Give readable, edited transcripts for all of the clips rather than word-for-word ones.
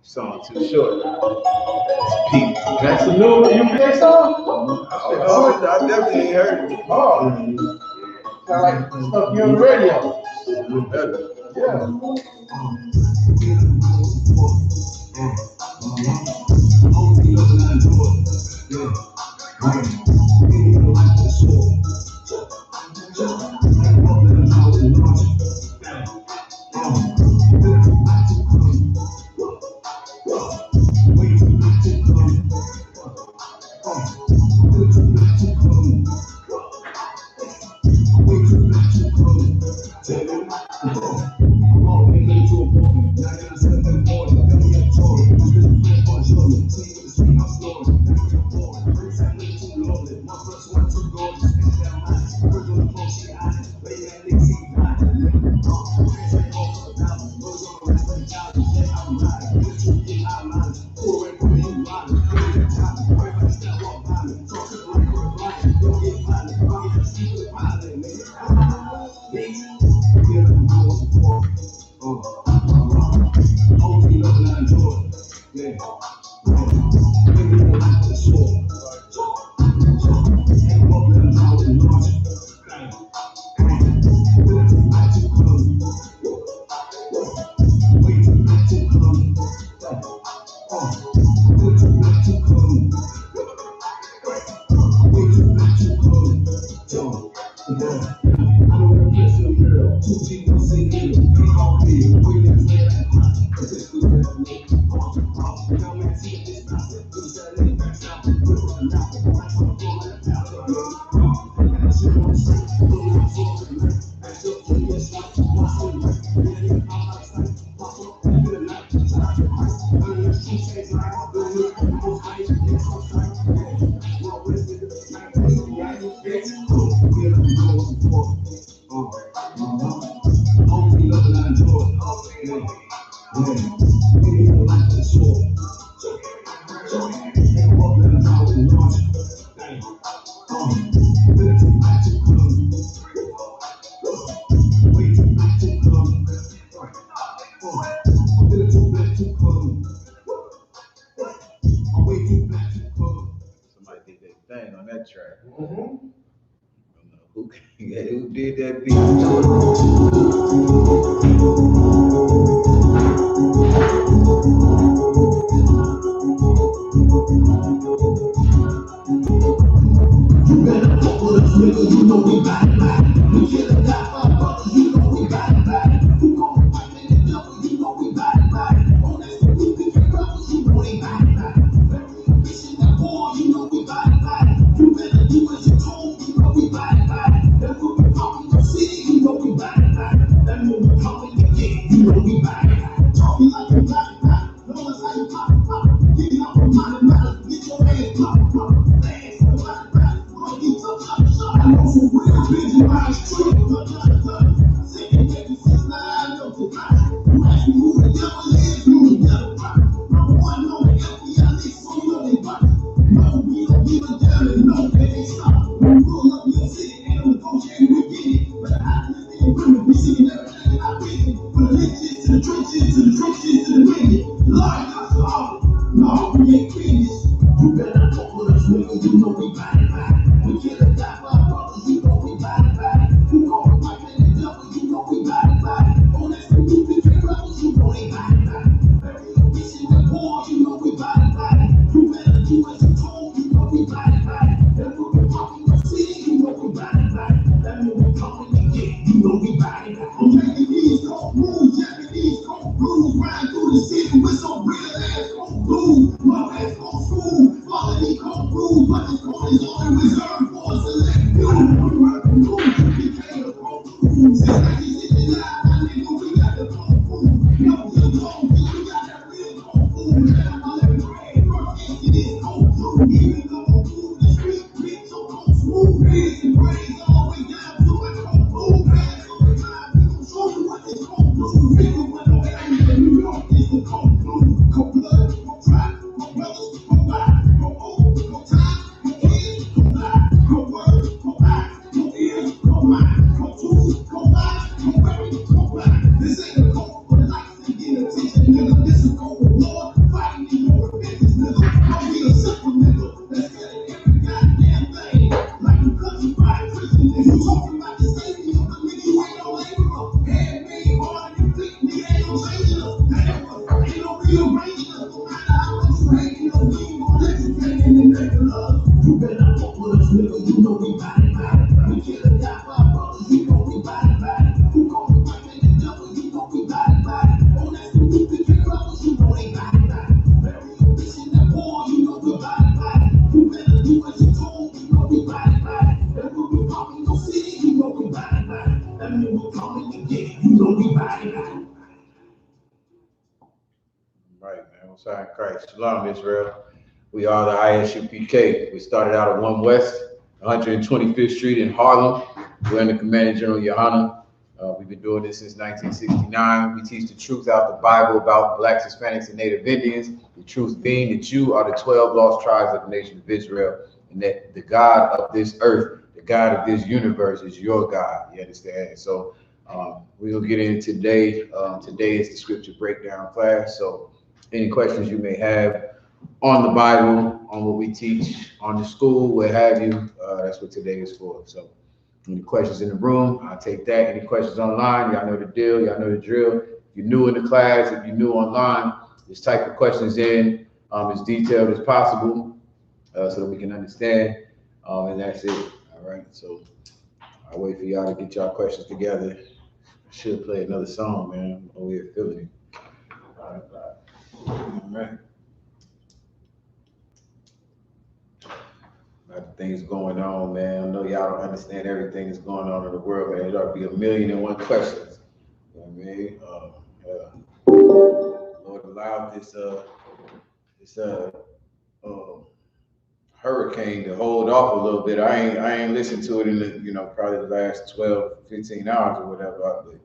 Song too short. Pete, that's a new U.K. song? I definitely ain't heard it. Oh, sound like stuff you on the radio. Yeah. Somebody did that thing on that track. Who did that beat? We Right, man. We're sign Christ. Shalom, Israel. We are the I.S.U.P.K. We started out at 1 West, 125th Street in Harlem. We're under Commander General Yohanna. We've been doing this since 1969. We teach the truth out the Bible about blacks, Hispanics, and Native Indians. The truth being that you are the 12 lost tribes of the nation of Israel, and that the God of this earth, the God of this universe, is your God. You understand? And so we'll get in today. Today is the scripture breakdown class. So any questions you may have on the Bible, on what we teach, on the school, what have you, that's what today is for. So any questions in the room, I'll take that. Any questions online, y'all know the deal, y'all know the drill. If you're new in the class, if you're new online, just type the questions in as detailed as possible so that we can understand, and that's it. All right, so I'll wait for y'all to get y'all questions together. I should play another song, man. Oh, we're feeling it. All right. A lot of things going on, man. I know y'all don't understand everything that's going on in the world, man. There ought to be 1,000,001 questions. You know what I mean? Lord allowed this hurricane to hold off a little bit. I ain't listened to it in the probably the last 12, 15 hours or whatever. But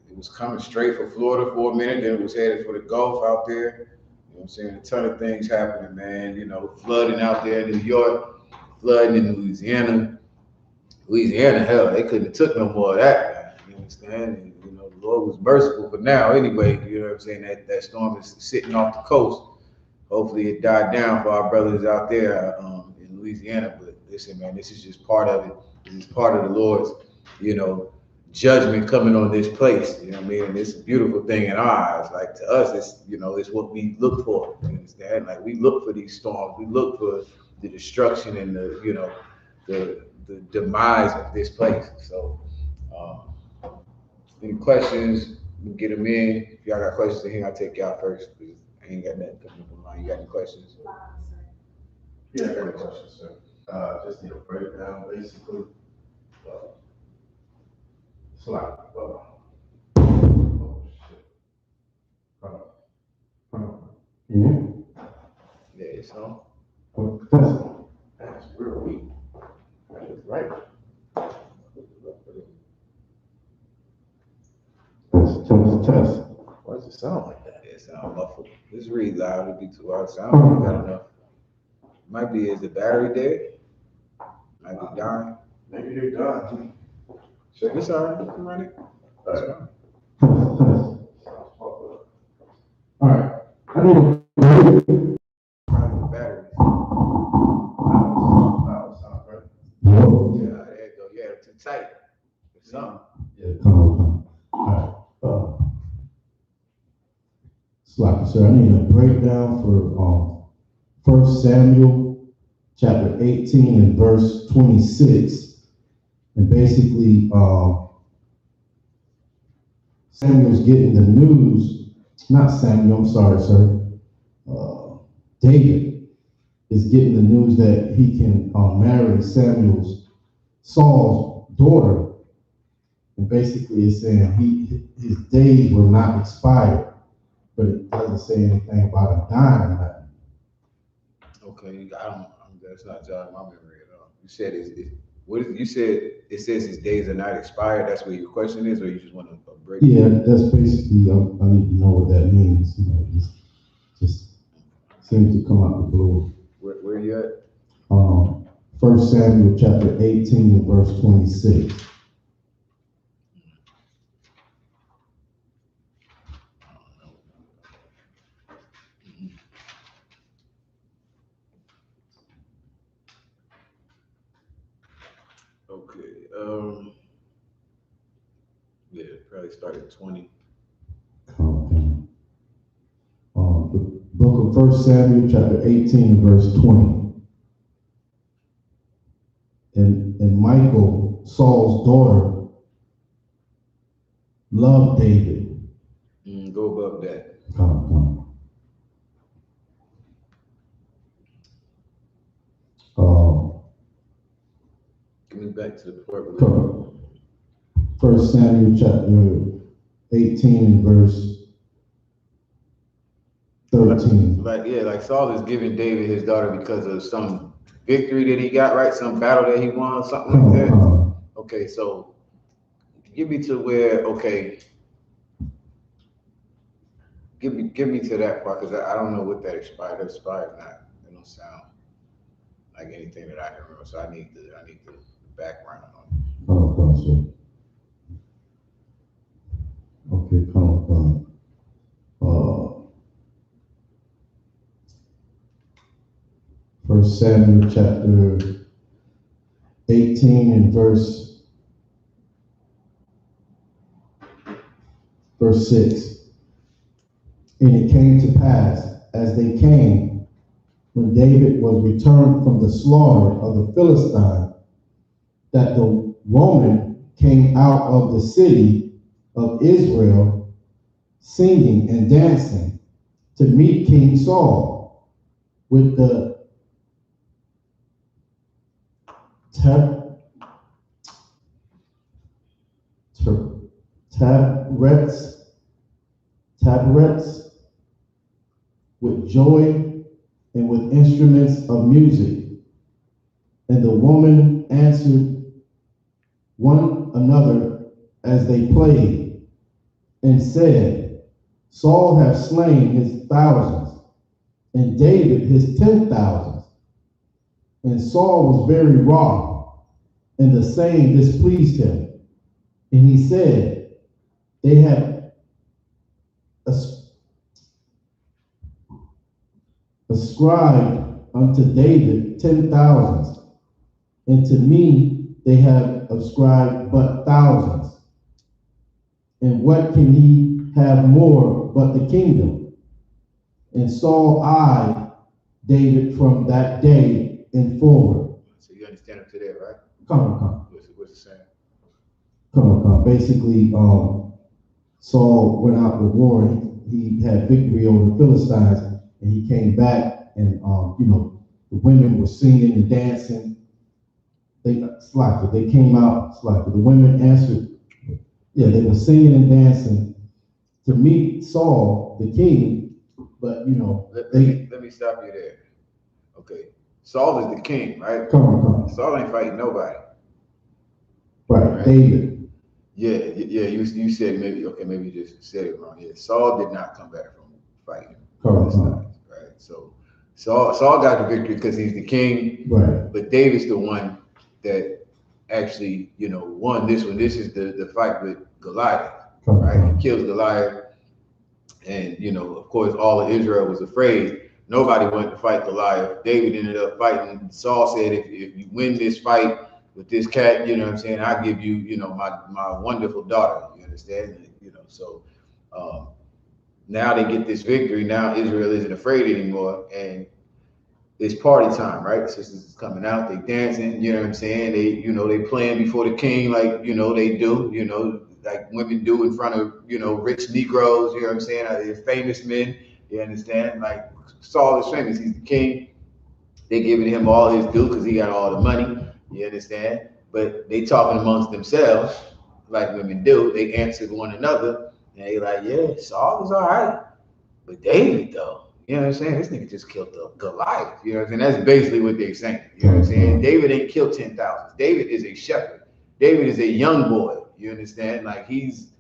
it was coming straight for Florida for a minute, then it was headed for the Gulf out there. You know what I'm saying? A ton of things happening, man. Flooding out there in New York, flooding in Louisiana. Louisiana, hell, they couldn't have took no more of that, man. You understand? And, the Lord was merciful for now anyway. You know what I'm saying? That storm is sitting off the coast. Hopefully it died down for our brothers out there in Louisiana. But listen, man, this is just part of it. This is part of the Lord's, judgment coming on this place. You know what I mean? And it's a beautiful thing in our eyes. Like to us, it's what we look for. You understand? Like we look for these storms. We look for the destruction and the demise of this place. So any questions, we can get them in. If y'all got questions in here, I'll take y'all first because I ain't got nothing coming up in mind. You got any questions? Yeah, I got a question, sir. Just need a breakdown, basically. It's like, oh shit. Yeah. Yeah, it's on. That's real weak. That's right. Test. Why does it sound like that? It sounds muffled. Let's read loud. It'd be too loud. Sound got enough. Might be, is the battery dead? Might be dying. Maybe they're done. Check this out. You can run it. All right. I need Probably the battery. Yeah, there you go. Yeah, too tight. It's something. Yeah, come on. All right. Slack, sir, I need a breakdown for 1 Samuel chapter 18 and verse 26. And basically, Samuel's getting the news, not Samuel, I'm sorry, sir. David is getting the news that he can marry Saul's daughter. And basically it's saying his days were not expired, but it doesn't say anything about him dying or nothing. Okay, that's not jogging my memory at all. You said you said it says his days are not expired. That's what your question is, or you just want a break? Yeah, that's basically, I need to know what that means. Just seems to come out the blue. Where are you at? 1 Samuel chapter 18 and verse 26. Okay. Yeah, probably start at 20. Okay. The book of 1 Samuel chapter 18 and verse 20. And Michal, Saul's daughter, loved David. Go above that. Come. back to the part. Correct. 1 Samuel chapter 18 and verse 13. Like Saul is giving David his daughter because of some victory that he got, right? Some battle that he won, something like that. Okay, so give me to where, okay, give me to that part, because I don't know what that expired. That expired not. It don't sound like anything that I can remember. So I need the background on it. Okay, come. 1 Samuel chapter 18 and verse 6. And it came to pass, as they came, when David was returned from the slaughter of the Philistine, that the woman came out of the city of Israel, singing and dancing, to meet King Saul with the tabrets with joy and with instruments of music. And the woman answered one another as they played, and said, Saul hath slain his thousands, and David his 10,000s. And Saul was very wroth, and the saying displeased him. And he said, they have ascribed unto David 10,000s, and to me they have ascribed but thousands. And what can he have more but the kingdom? And Saul eyed David from that day and forward. So you understand up to that, right? Come. What's it saying? Come. Basically, Saul went out to war. He had victory over the Philistines, and he came back, and the women were singing and dancing. They came out. The women answered. Yeah, they were singing and dancing to meet Saul, the king. But let me stop you there. Okay, Saul is the king, right? Come. Saul ain't fighting nobody. Right, David. Yeah. You said maybe you just said it wrong. Yeah, Saul did not come back from fighting. Right. So Saul got the victory because he's the king. Right. But David's the one that actually, won this one. This is the fight with Goliath. Right. He kills Goliath, and of course, all of Israel was afraid. Nobody went to fight Goliath. David ended up fighting. Saul said, if you win this fight with this cat, I'll give you, my wonderful daughter. You understand? So now they get this victory. Now Israel isn't afraid anymore, and it's party time, right? Sisters is coming out, they dancing. They playing before the king, like they do. Like women do in front of rich Negroes. They're famous men. You understand? Like Saul is famous. He's the king. They giving him all his due because he got all the money. You understand? But they talking amongst themselves like women do. They answered one another, and they like, yeah, Saul is all right, but David though, this nigga just killed the Goliath. That's basically what they're saying. David ain't killed 10,000. David is a shepherd. David is a young boy. You understand? Like he's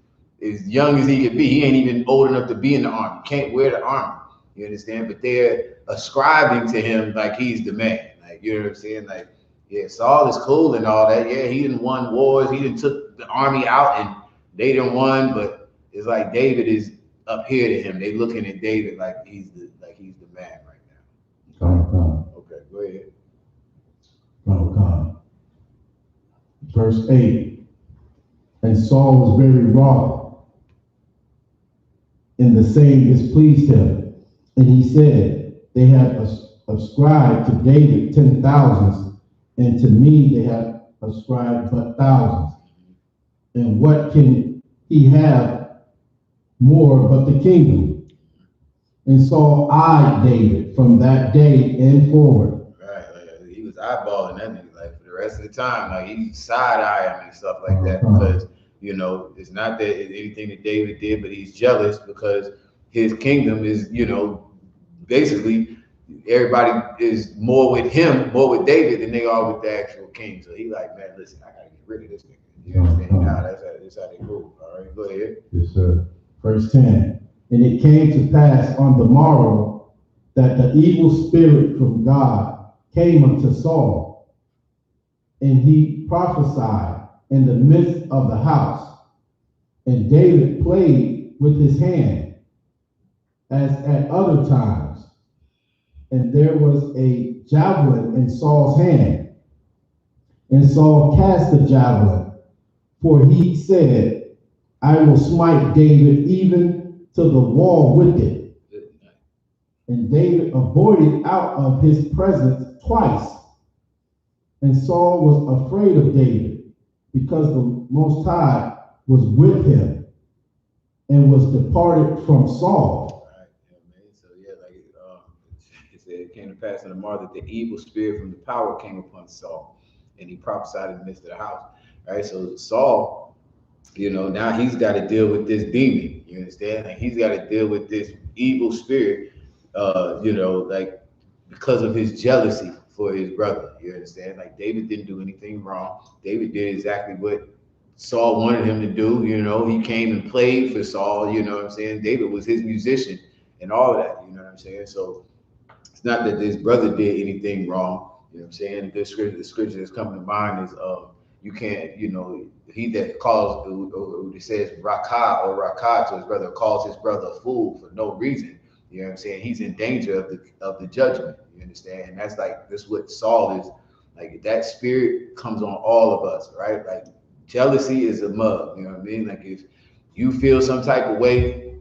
as young as he could be. He ain't even old enough to be in the army. Can't wear the armor. You understand? But they're ascribing to him like he's the man. Like, Like, yeah, Saul is cool and all that. Yeah, he didn't won wars. He didn't took the army out and they didn't won. But it's like David is up here to him. They looking at David like he's the man right now. Okay, go ahead. Verse 8. And Saul was very wroth, and the saying displeased him. And he said, they have ascribed to David 10,000s, and to me they have ascribed but thousands. And what can he have more but the kingdom? And Saul eyed David from that day and forward. Right, he was eyeballing that nigga like for the rest rest of the time. Like he's side-eyeing and stuff like that because, you know, it's not that it's anything that David did, but he's jealous because his kingdom is, you know, basically everybody is more with him, more with David than they are with the actual king. So he like, man, listen, I gotta get rid of this nigga. You understand? Nah, that's how they move. All right, go ahead. Yes, sir. Verse 10. And it came to pass on the morrow that the evil spirit from God came unto Saul, and he prophesied in the midst of the house. And David played with his hand, as at other times. And there was a javelin in Saul's hand. And Saul cast the javelin, for he said, I will smite David even to the wall with it. And David avoided out of his presence twice. And Saul was afraid of David, because the Most High was with him and was departed from Saul. Right, yeah, man. So yeah, like it said, it came to pass in the morrow that the evil spirit from the power came upon Saul, and he prophesied in the midst of the house. Right, so Saul, you know, now he's got to deal with this demon. You understand? Like he's got to deal with this evil spirit. You know, like because of his jealousy for his brother. You understand? Like David didn't do anything wrong. David did exactly what Saul wanted him to do. You know, he came and played for Saul. You know what I'm saying? David was his musician and all of that. You know what I'm saying? So it's not that his brother did anything wrong. You know what I'm saying? The scripture that's coming to mind is you can't, you know, he that calls, who says Rakah or Rakah to his brother, calls his brother a fool for no reason. You know what I'm saying? He's in danger of the judgment. You understand? And that's what Saul is. Like that spirit comes on all of us, right? Like jealousy is a mug. You know what I mean? Like if you feel some type of way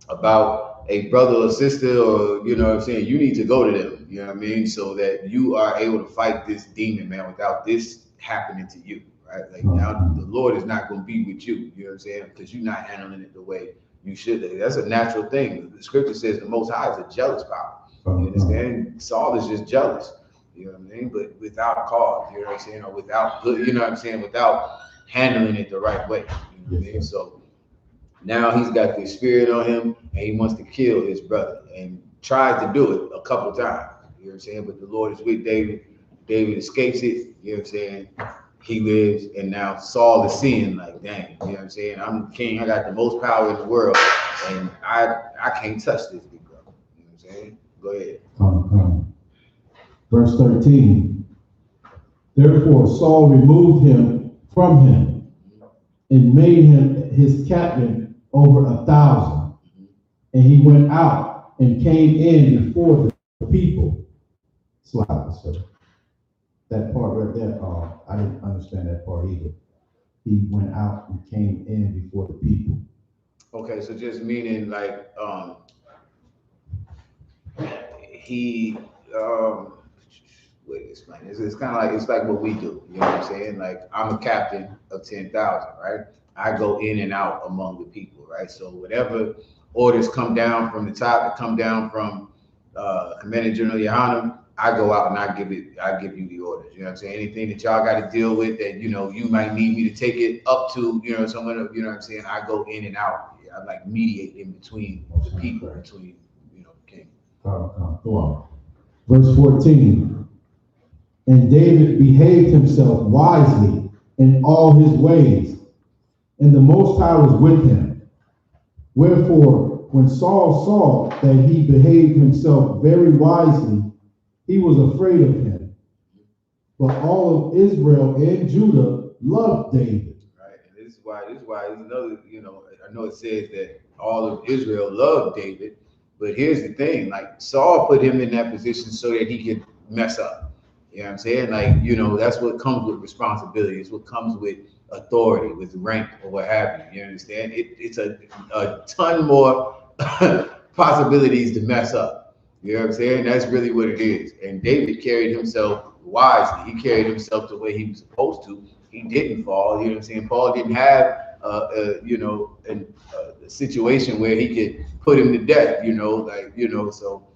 about a brother or sister, or you know what I'm saying, you need to go to them. You know what I mean? So that you are able to fight this demon, man, without this happening to you, right? Like now the Lord is not going to be with you. You know what I'm saying? Because you're not handling it the way you should. That's a natural thing. The scripture says the Most High is a jealous power. You understand? Saul is just jealous. You know what I mean? But without cause, you know what I'm saying? Or without good, you know what I'm saying? Without handling it the right way. You know what I mean? So now he's got the spirit on him and he wants to kill his brother and tries to do it a couple times. You know what I'm saying? But the Lord is with David. David escapes it. You know what I'm saying? He lives, and now Saul is seeing like, dang, you know what I'm saying? I'm the king. I got the most power in the world, and I can't touch this big brother. You know what I'm saying? Go ahead. Verse 13. Therefore Saul removed him from him and made him his captain over 1,000. And he went out and came in before the people. Slide, sir. That part right there, I didn't understand that part either. He went out and came in before the people. Okay, so just meaning like he wait, explain. It's kind of like it's like what we do. You know what I'm saying? Like I'm a captain of 10,000, right? I go in and out among the people, right? So whatever orders come down from the top, that come down from Commander General Yahanna, I go out and I give you the orders. You know what I'm saying? Anything that y'all got to deal with that, you know, you might need me to take it up to, you know, someone, you know what I'm saying? I go in and out. Yeah, I like mediate in between the people, between, you know, the king. Go on. Verse 14. And David behaved himself wisely in all his ways, and the Most High was with him. Wherefore, when Saul saw that he behaved himself very wisely, he was afraid of him. But all of Israel and Judah loved David. Right, and this is why another, you know, I know it says that all of Israel loved David, but here's the thing, like Saul put him in that position so that he could mess up. You know what I'm saying? Like, you know, that's what comes with responsibility. It's what comes with authority, with rank, or what have you. You understand? It's a ton more possibilities to mess up. You know what I'm saying? That's really what it is. And David carried himself wisely. He carried himself the way he was supposed to. He didn't fall. You know what I'm saying? Paul didn't have, you know, a situation where he could put him to death. You know, like, you know, so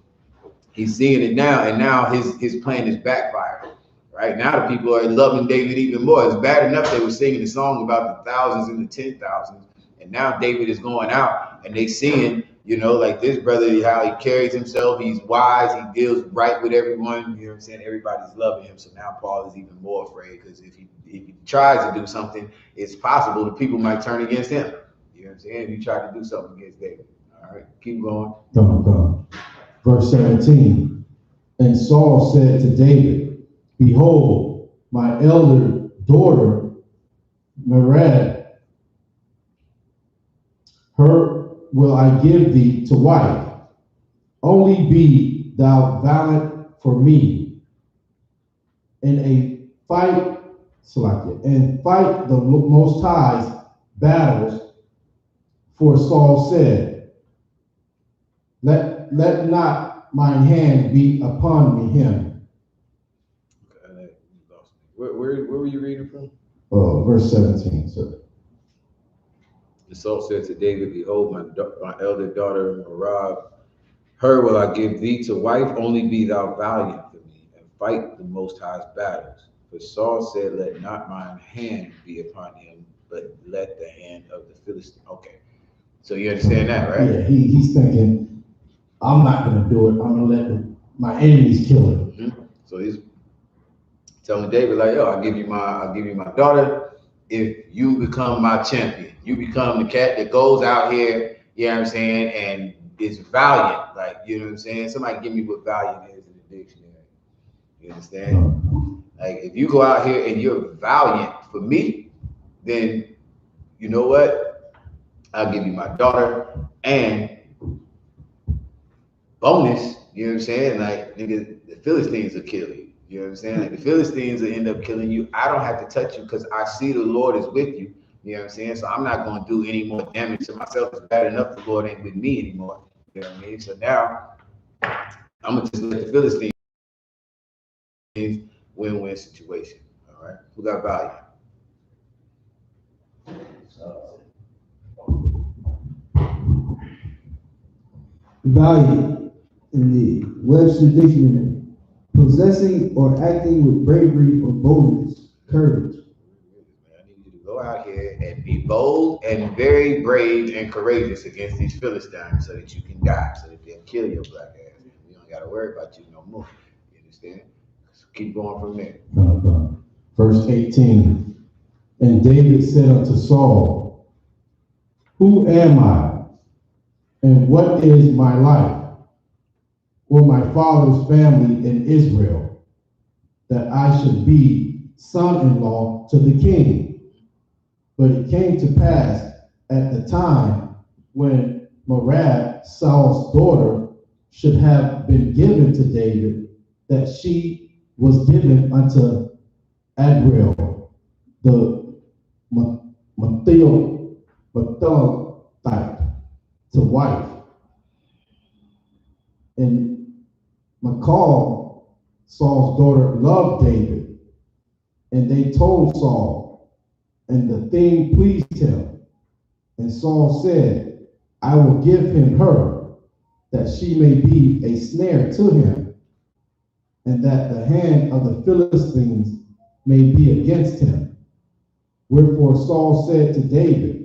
he's seeing it now, and now his plan is backfiring, Right now, the people are loving David even more. It's bad enough they were singing the song about the thousands and the 10,000s, and now David is going out and they seeing, you know, like this brother, how he carries himself. He's wise. He deals right with everyone. You know what I'm saying? Everybody's loving him. So now Paul is even more afraid because if he tries to do something, it's possible the people might turn against him. You know what I'm saying? If you try to do something against David. All right, keep going. Verse 17. And Saul said to David, behold, my elder daughter, Merab, her will I give thee to wife. Only be thou valiant for me in a fight, and fight the Most High's battles. For Saul said, let not mine hand be upon him. Where were you reading from? Verse 17, sir. And Saul said to David, behold, my elder daughter, Merab, her will I give thee to wife, only be thou valiant for me, and fight the Most High's battles. For Saul said, let not mine hand be upon him, but let the hand of the Philistine. Okay, so you understand that, right? Yeah, he's thinking, I'm not going to do it. I'm going to let my enemies kill him. Mm-hmm. So he's telling David, like, yo, I'll give you my daughter if you become my champion. You become the cat that goes out here, you know what I'm saying, and is valiant. Like, you know what I'm saying? Somebody give me what valiant is in the dictionary. You understand? Like, if you go out here and you're valiant for me, then you know what? I'll give you my daughter and bonus, you know what I'm saying? Like, nigga, the Philistines will kill you. You know what I'm saying? Like, the Philistines will end up killing you. I don't have to touch you because I see the Lord is with you. You know what I'm saying? So I'm not going to do any more damage to myself. It's bad enough the Lord ain't with me anymore. You know what I mean? So now I'm going to just let the Philistines win-win situation. All right? Who got value? Value in the Webster Dictionary, possessing or acting with bravery or boldness, courage. I need you to go out here and be bold and very brave and courageous against these Philistines so that you can die, so that they'll kill your black ass. You don't got to worry about you no more. You understand? So keep going from there. Verse 18. And David said unto Saul, who am I? And what is my life, or my father's family in Israel, that I should be son-in-law to the king? But it came to pass at the time when Merab, Saul's daughter, should have been given to David, that she was given unto Adriel, the Methelite, to wife. And Michal, Saul's daughter, loved David. And they told Saul, and the thing pleased him. And Saul said, I will give him her, that she may be a snare to him, and that the hand of the Philistines may be against him. Wherefore Saul said to David,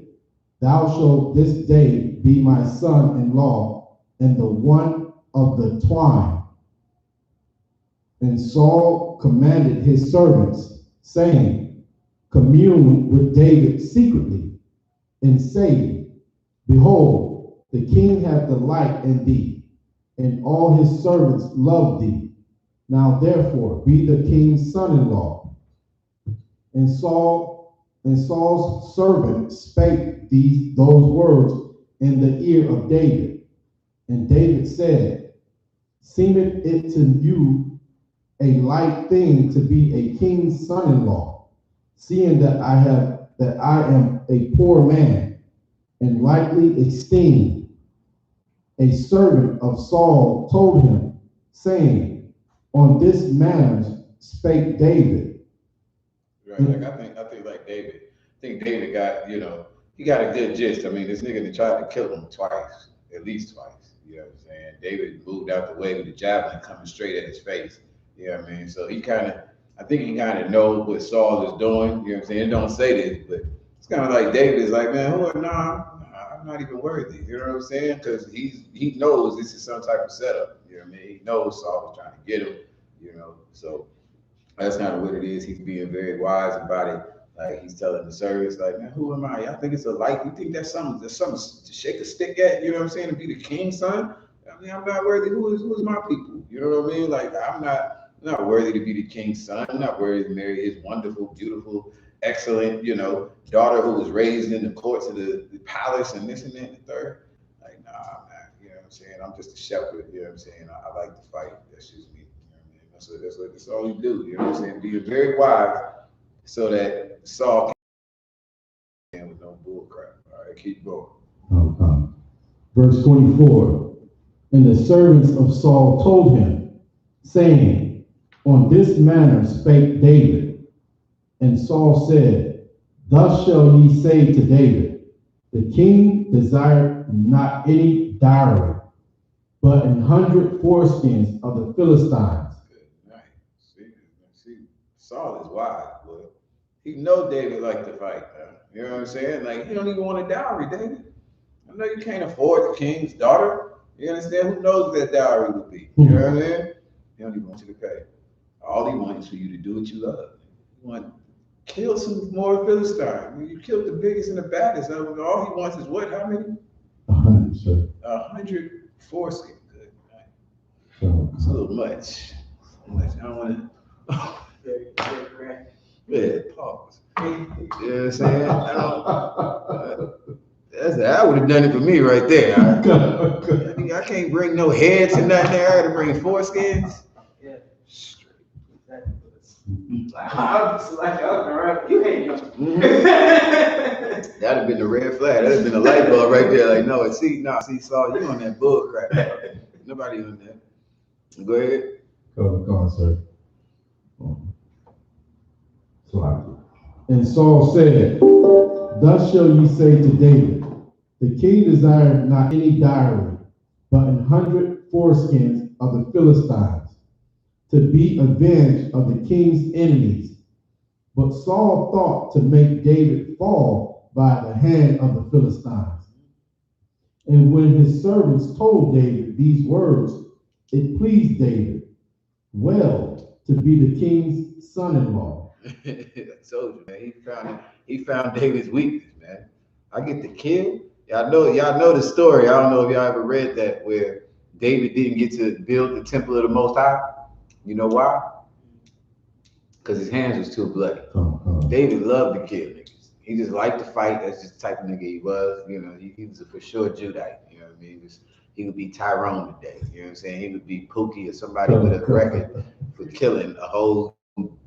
thou shalt this day be my son-in-law, and the one of the twine. And Saul commanded his servants, saying, commune with David secretly, and say, behold, the king hath delight in thee, and all his servants love thee. Now therefore be the king's son-in-law. And Saul's servant spake those words in the ear of David. And David said, seemeth it to you a light thing to be a king's son-in-law, seeing that I am a poor man, and lightly esteemed? A servant of Saul told him, saying, on this manner spake David. Right, like I think like David. I think David got, he got a good gist. I mean, this nigga that tried to kill him twice, at least twice. You know what I'm saying? David moved out the way with the javelin coming straight at his face. You know what I mean? So he kind of I think he kind of knows what Saul is doing. You know what I'm saying? It don't say this, but it's kind of like David is like, man, I'm not even worthy. You know what I'm saying? Because he knows this is some type of setup. You know what I mean? He knows Saul was trying to get him. You know, so that's kind of what it is. He's being very wise about it. Like he's telling the servants, like, man, who am I? I think it's a light. You think that's something to shake a stick at? You know what I'm saying? To be the king's son? I mean, I'm not worthy. Who is my people? You know what I mean? Like I'm not worthy to be the king's son. I'm not worthy to marry his wonderful, beautiful, excellent, daughter who was raised in the courts of the palace and this and that and the third. Like, nah, man. You know what I'm saying? I'm just a shepherd. You know what I'm saying? I like to fight. That's just me. You know what I mean? That's all you do. You know what I'm saying? Be very wise so that Saul can with no bull crap. All right, keep going. Verse 24. And the servants of Saul told him, saying, on this manner spake David. And Saul said, thus shall ye say to David, the king desired not any dowry, but 100 foreskins of the Philistines. Good night. See, Saul is wise, boy. He know David like to fight, man. You know what I'm saying? Like, he don't even want a dowry, David. I know you can't afford the king's daughter. You understand? Who knows what that dowry would be? You know what I mean? He don't even want you to pay. All he wants is for you to do what you love. You want to kill some more Philistines. You killed the biggest and the baddest. All he wants is what? How many? 100, sir. 100 foreskin. Good night. So, It's a little much. I don't want to. Yeah, pause. You know what I'm saying? I would have done it for me right there. I can't bring no heads and nothing there. I got to bring foreskins. Yeah. Straight. You ain't That'd have been the red flag. That'd have been a light bulb right there. Like, no, see, Saul, you on that bull crap. Nobody on that. Go ahead. Go on, sir. And Saul said, thus shall ye say to David, the king desired not any dowry, but 100 foreskins of the Philistines, to be avenged of the king's enemies. But Saul thought to make David fall by the hand of the Philistines. And when his servants told David these words, it pleased David well to be the king's son-in-law. I told you, man. He found David's weakness, man. I get to kill. Y'all know the story. I don't know if y'all ever read that where David didn't get to build the temple of the Most High. You know why? Because his hands was too bloody. David loved to kill niggas. He just liked to fight. That's just the type of nigga he was. You know, he was a for sure Judite. You know what I mean? He would be Tyrone today. You know what I'm saying? He would be Pookie or somebody with a record for killing a whole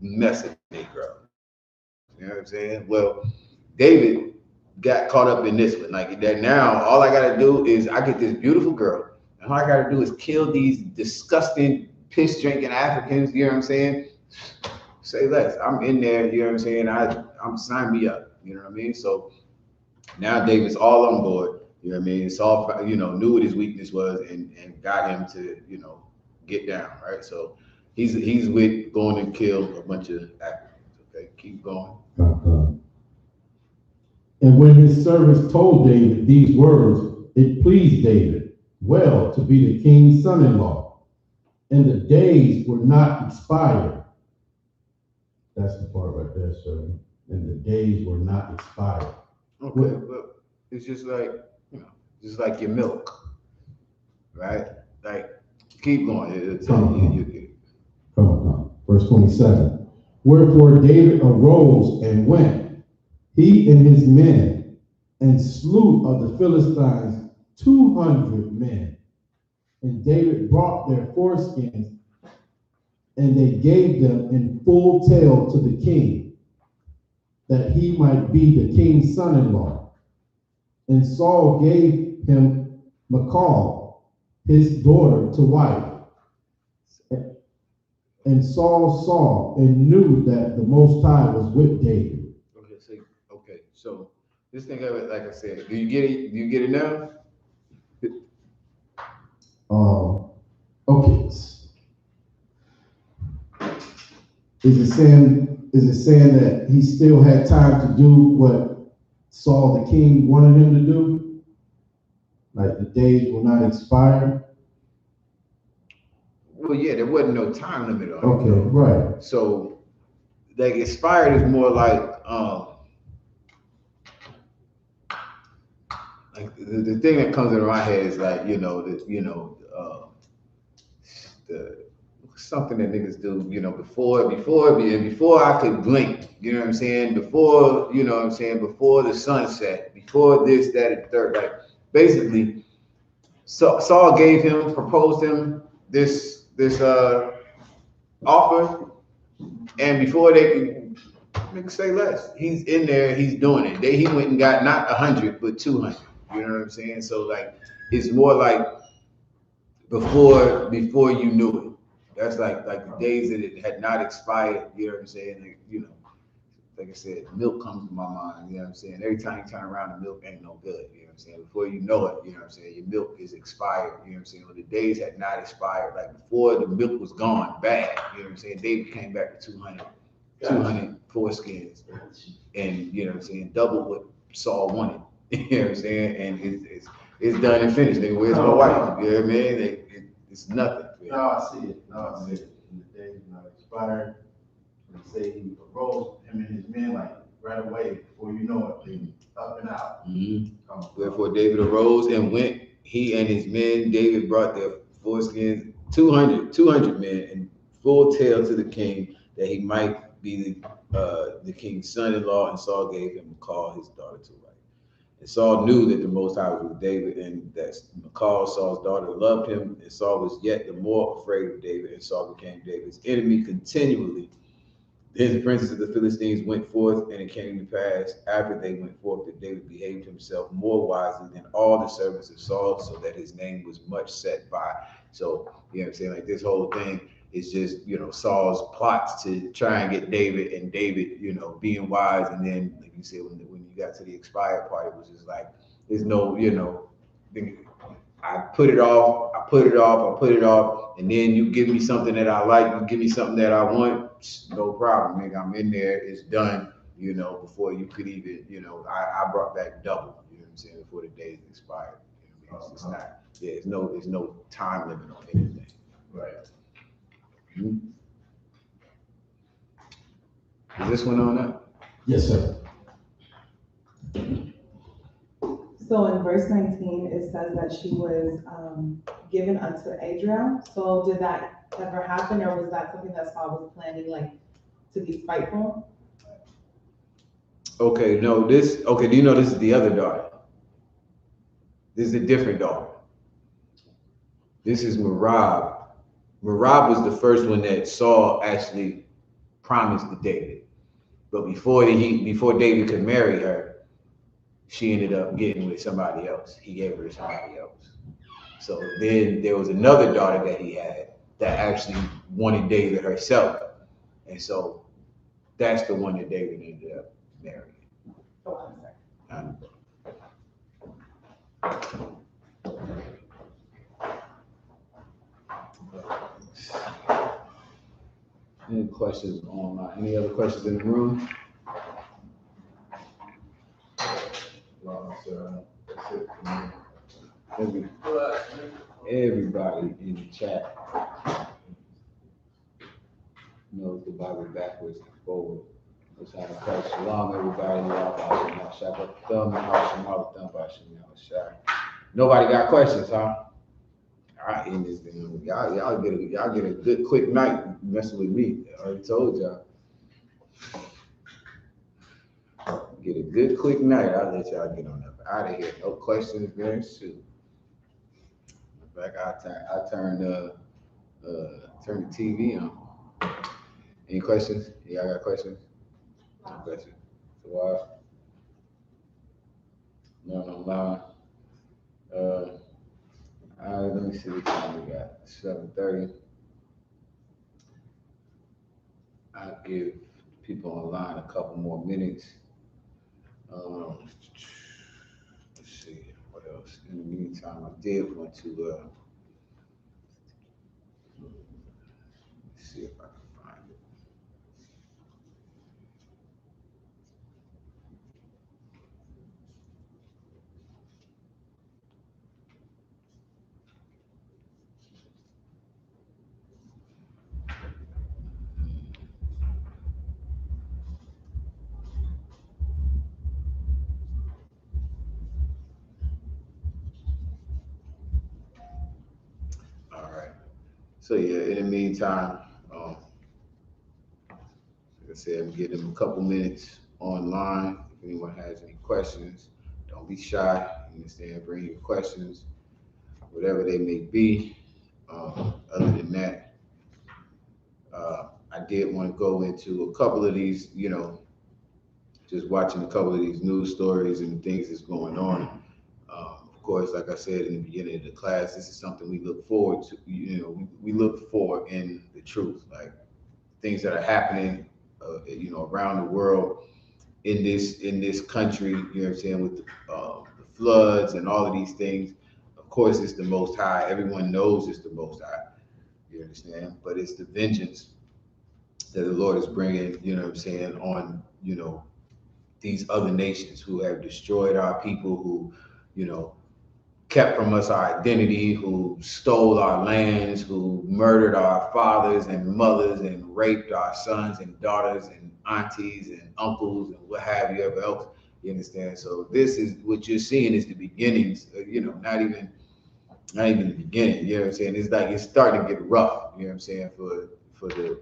mess of Negro. You know what I'm saying? Well, David got caught up in this one. Like that now, all I gotta do is I get this beautiful girl, and all I gotta do is kill these disgusting piss drinking Africans, you know what I'm saying? Say less. I'm in there, you know what I'm saying? I'm sign me up, you know what I mean? So now David's all on board, you know what I mean? Saul, knew what his weakness was and got him to, get down, right? So he's with going and kill a bunch of Africans. Okay, keep going. And when his servants told David these words, it pleased David well to be the king's son-in-law. And the days were not expired. That's the part right there, sir. And the days were not expired. Okay, but it's just like your milk, right? Like, keep going. Come on. Verse 27. Wherefore David arose and went, he and his men, and slew of the Philistines 200 men. And David brought their foreskins, and they gave them in full tale to the king, that he might be the king's son-in-law. And Saul gave him Michal, his daughter, to wife. And Saul saw and knew that the Most High was with David. Okay, so this thing of it, like I said, do you get it? Do you get it now? Okay. Is it saying that he still had time to do what Saul the king wanted him to do? Like the days will not expire? Well, yeah, there wasn't no time limit on it. Okay, right. So, like, expired is more like the thing that comes into my head is like, the something that niggas do, before I could blink, you know what I'm saying? Before, you know what I'm saying, before the sunset, before this, that, and third. Like, basically, Saul proposed him this offer, and before they could say less, he's in there, he's doing it. He went and got not 100 but 200. You know what I'm saying? So like, it's more like before you knew it. That's like the days that it had not expired. You know what I'm saying? Like, like I said, milk comes to my mind. You know what I'm saying? Every time you turn around, the milk ain't no good. You know what I'm saying? Before you know it, you know what I'm saying? Your milk is expired. You know what I'm saying? When the days had not expired, like before the milk was gone bad. You know what I'm saying? David came back to 200 foreskins, and you know what I'm saying? Double what Saul wanted. You know what I'm saying? And it's done and finished. Nigga, where's my wife? You know what I mean? It's nothing. No, I see it. And the days will not expire. They say he arose, him and his men, like right away, before you know it, they up and out. Wherefore David arose and went, he and his men. David brought their foreskins, 200 men, in full tale to the king, that he might be the king's son-in-law. And Saul gave him Michal, his daughter, to wife. And Saul knew that the Most High was with David, and that Michal, Saul's daughter, loved him. And Saul was yet the more afraid of David, and Saul became David's enemy continually. Then the princes of the Philistines went forth, and it came to pass after they went forth that David behaved himself more wisely than all the servants of Saul, so that his name was much set by. So, you know what I'm saying? Like, this whole thing is just, Saul's plots to try and get David, and David, being wise. And then, like you said, when you got to the expired part, it was just like, there's no, I put it off, and then you give me something that I like, you give me something that I want, no problem, nigga. I'm in there, it's done, before you could even, I brought back double, you know what I'm saying, before the days expired. It's not, there's no time limit on anything. Right. Is this one on up? Yes, sir. So in verse 19, it says that she was given unto Adriel. So did that ever happen, or was that something that Saul was planning, like, to be spiteful? Okay, no, do you know this is the other daughter? This is a different daughter. This is Merab. Merab was the first one that Saul actually promised to David. But before David could marry her, she ended up getting with somebody else. He gave her to somebody else. So then there was another daughter that he had that actually wanted David herself. And so that's the one that David ended up marrying. Any questions online? Any other questions in the room? No, sir. That's it for me. Everybody in the chat knows the Bible backwards and forward. Let's have a Christ. Shalom, everybody. Nobody got questions, huh? All right, in this thing. Y'all get a good quick night messing with me. I already told y'all. Get a good quick night. I'll let y'all get on up out of here. No questions, man. Shoot. In fact, I turn the TV on. Any questions? Y'all got questions? No questions. So none online. All right, let me see what time we got. 7:30. I'll give people online a couple more minutes. Let's see what else. In the meantime, I did want to see if I can find it. So yeah, in the meantime, like I said, I'm giving them a couple minutes online. If anyone has any questions, don't be shy. You understand? Bring your questions, whatever they may be. Other than that, I did want to go into a couple of these, just watching a couple of these news stories and things that's going on. Of course, like I said in the beginning of the class, this is something we look forward to. We look for in the truth, like things that are happening, around the world, in this country. You know what I'm saying, with the floods and all of these things. Of course, it's the Most High. Everyone knows it's the Most High. You understand? But it's the vengeance that the Lord is bringing. You know what I'm saying, on these other nations who have destroyed our people, who kept from us our identity, who stole our lands, who murdered our fathers and mothers and raped our sons and daughters and aunties and uncles and what have you ever else. You understand? So this is what you're seeing is the beginnings, not even the beginning. You know what I'm saying? It's like it's starting to get rough, you know what I'm saying, for the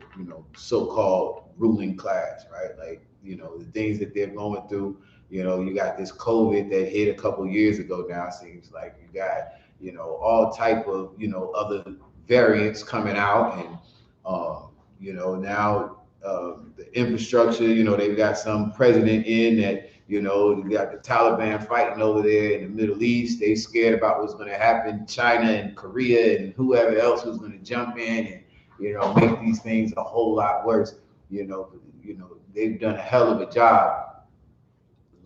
so-called ruling class, right? Like, the things that they're going through. You got this COVID that hit a couple years ago now. Seems like you got, all type of, other variants coming out. And, now the infrastructure, they've got some president in that, you got the Taliban fighting over there in the Middle East. They scared about what's going to happen. China and Korea and whoever else was going to jump in and, make these things a whole lot worse. They've done a hell of a job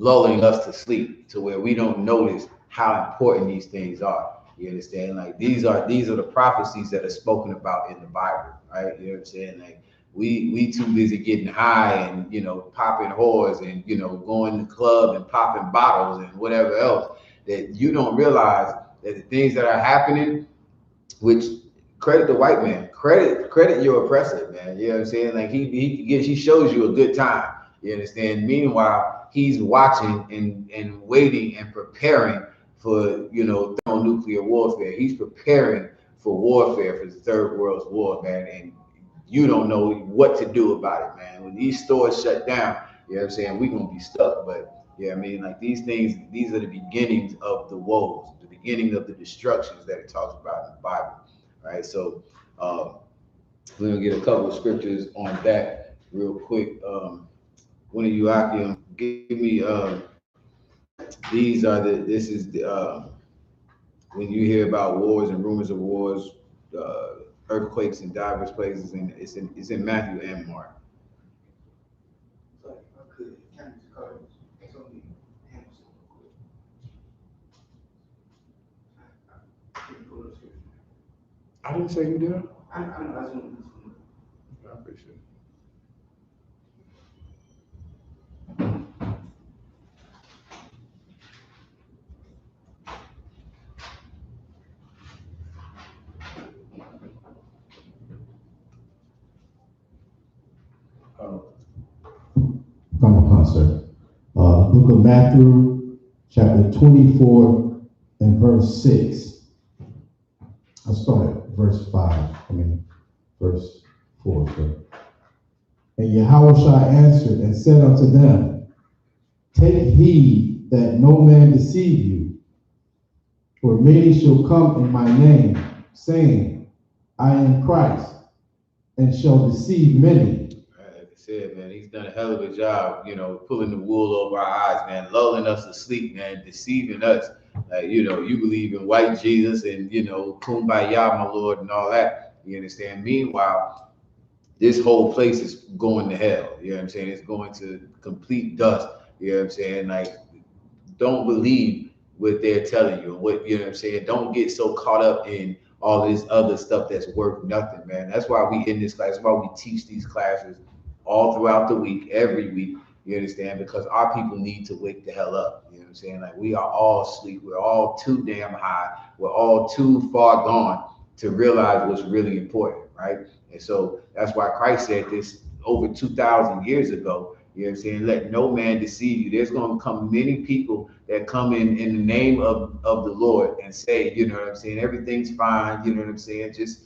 lulling us to sleep to where we don't notice how important these things are. You understand? Like these are the prophecies that are spoken about in the Bible, right? You know what I'm saying? Like we too busy getting high and popping whores and going to the club and popping bottles and whatever else, that you don't realize that the things that are happening, which credit the white man, credit your oppressor, man. You know what I'm saying? Like he shows you a good time. You understand? Meanwhile, he's watching and waiting and preparing for thermonuclear warfare. He's preparing for warfare, for the Third World War, man. And you don't know what to do about it, man. When these stores shut down, you know what I'm saying, we're gonna be stuck. But yeah, I mean, like these things, these are the beginnings of the woes, the beginning of the destructions that it talks about in the Bible. Right. So we're gonna get a couple of scriptures on that real quick. One of you, Akim, give me this is the when you hear about wars and rumors of wars, earthquakes in diverse places, and it's in Matthew and Mark. I didn't say you did. I appreciate it. Come upon, sir. Book of Matthew, chapter 24 and verse 6. I'll start at verse 4, sir. And Yahushua answered and said unto them, take heed that no man deceive you, for many shall come in my name, saying, I am Christ, and shall deceive many. Like I said, man, he's done a hell of a job, pulling the wool over our eyes, man, lulling us to sleep, man, deceiving us. Like, you believe in white Jesus and, kumbaya, my Lord, and all that. You understand? Meanwhile, this whole place is going to hell. You know what I'm saying? It's going to complete dust. You know what I'm saying? Like, don't believe what they're telling you. You know what I'm saying? Don't get so caught up in all this other stuff that's worth nothing, man. That's why we in this class. That's why we teach these classes all throughout the week, every week. You understand? Because our people need to wake the hell up. You know what I'm saying? Like, we are all asleep. We're all too damn high. We're all too far gone to realize what's really important, right? And so that's why Christ said this over 2,000 years ago. You know what I'm saying? Let no man deceive you. There's going to come many people that come in the name of the Lord and say, you know what I'm saying, everything's fine. You know what I'm saying? Just,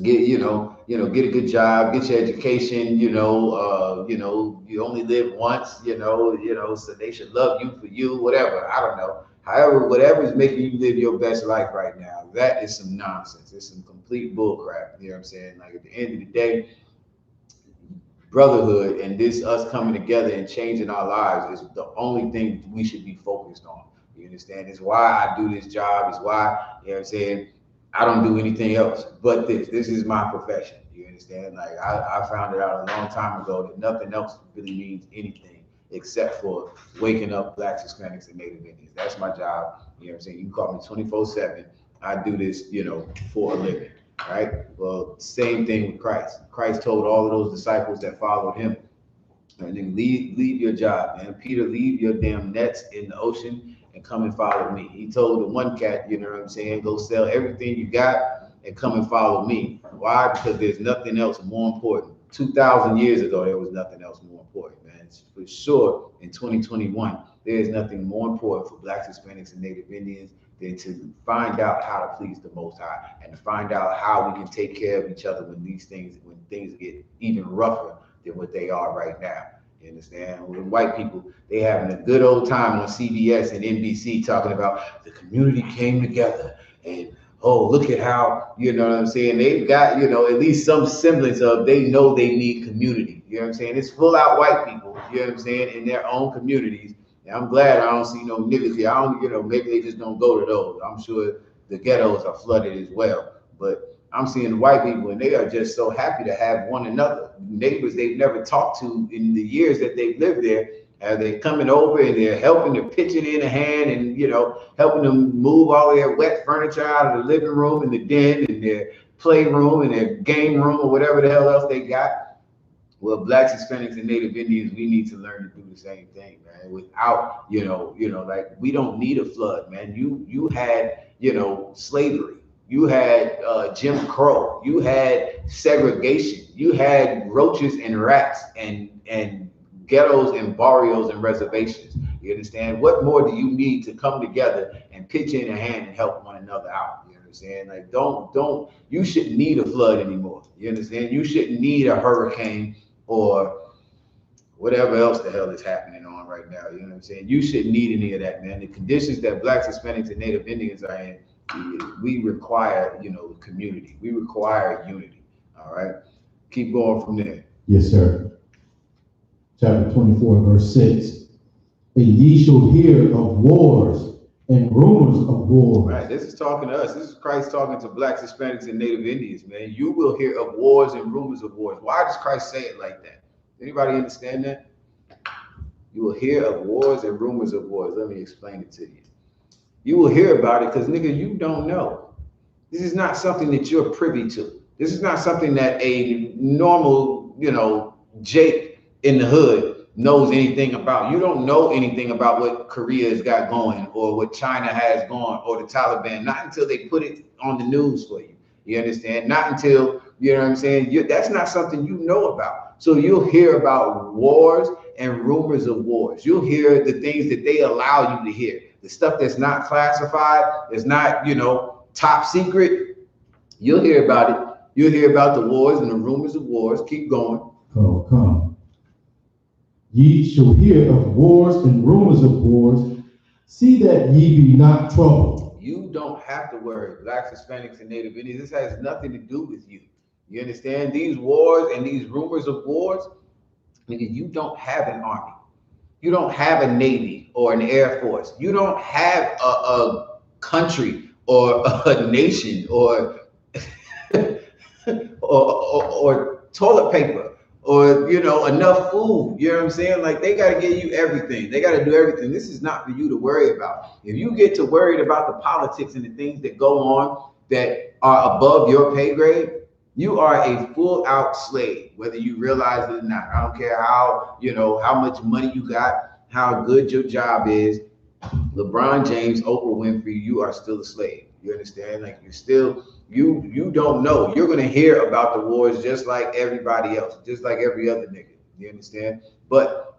get get a good job, get your education, you only live once, so they should love you for you, whatever. I don't know. However, whatever is making you live your best life right now, that is some nonsense. It's some complete bull crap. You know what I'm saying? Like at the end of the day, brotherhood and this us coming together and changing our lives is the only thing we should be focused on. You understand? It's why I do this job. It's why, I don't do anything else but this. This is my profession. You understand? Like I found it out a long time ago that nothing else really means anything except for waking up Blacks, Hispanics, and Native Indians. That's my job. You know what I'm saying? You can call me 24/7. I do this, for a living. Right? Well, same thing with Christ. Christ told all of those disciples that followed him, and then leave your job, man. Peter, leave your damn nets in the ocean and come and follow me. He told the one cat, you know what I'm saying, go sell everything you got and come and follow me. Why? Because there's nothing else more important. 2,000 years ago, there was nothing else more important, man. For sure, in 2021, there is nothing more important for Blacks, Hispanics, and Native Indians than to find out how to please the Most High and to find out how we can take care of each other when things get even rougher than what they are right now. You understand? With white people, they having a good old time on CBS and NBC talking about the community came together and look at how, you know what I'm saying? They've got, at least some semblance of they know they need community. You know what I'm saying? It's full out white people, you know what I'm saying, in their own communities. And I'm glad I don't see no niggas here. I don't, maybe they just don't go to those. I'm sure the ghettos are flooded as well. But I'm seeing the white people and they are just so happy to have one another. Neighbors they've never talked to in the years that they've lived there. They're coming over and they're helping, they're pitching in a hand and, helping them move all their wet furniture out of the living room and the den and their playroom and their game room or whatever the hell else they got. Well, Blacks, Hispanics, and Native Indians, we need to learn to do the same thing, man. Without, like we don't need a flood, man. You had, slavery. You had Jim Crow. You had segregation. You had roaches and rats and ghettos and barrios and reservations. You understand? What more do you need to come together and pitch in a hand and help one another out? You understand? Like don't you shouldn't need a flood anymore. You understand? You shouldn't need a hurricane or whatever else the hell is happening on right now. You know what I'm saying? You shouldn't need any of that, man. The conditions that Blacks, Hispanics, and Native Indians are in, we require, community. We require unity. All right. Keep going from there. Yes, sir. Chapter 24, verse 6. And ye shall hear of wars and rumors of wars. Right. This is talking to us. This is Christ talking to Blacks, Hispanics, and Native Indians, man. You will hear of wars and rumors of wars. Why does Christ say it like that? Anybody understand that? You will hear of wars and rumors of wars. Let me explain it to you. You will hear about it because, nigga, you don't know. This is not something that you're privy to. This is not something that a normal, Jake in the hood knows anything about. You don't know anything about what Korea has got going or what China has going or the Taliban, not until they put it on the news for you. You understand? Not until, you know what I'm saying? That's not something you know about. So you'll hear about wars and rumors of wars. You'll hear the things that they allow you to hear. The stuff that's not classified, that's not, top secret. You'll hear about it. You'll hear about the wars and the rumors of wars. Keep going. Come. Ye shall hear of wars and rumors of wars. See that ye be not troubled. You don't have to worry. Blacks, Hispanics, and Native Indians, this has nothing to do with you. You understand? These wars and these rumors of wars, nigga, you don't have an army. You don't have a navy or an air force. You don't have a country or a nation or or toilet paper or enough food. You know what I'm saying? Like they got to give you everything. They got to do everything. This is not for you to worry about. If you get to worried about the politics and the things that go on that are above your pay grade, you are a full out slave, whether you realize it or not. I don't care how, how much money you got, how good your job is. LeBron James, Oprah Winfrey, you are still a slave. You understand? Like you're still, you don't know. You're going to hear about the wars just like everybody else, just like every other nigga. You understand? But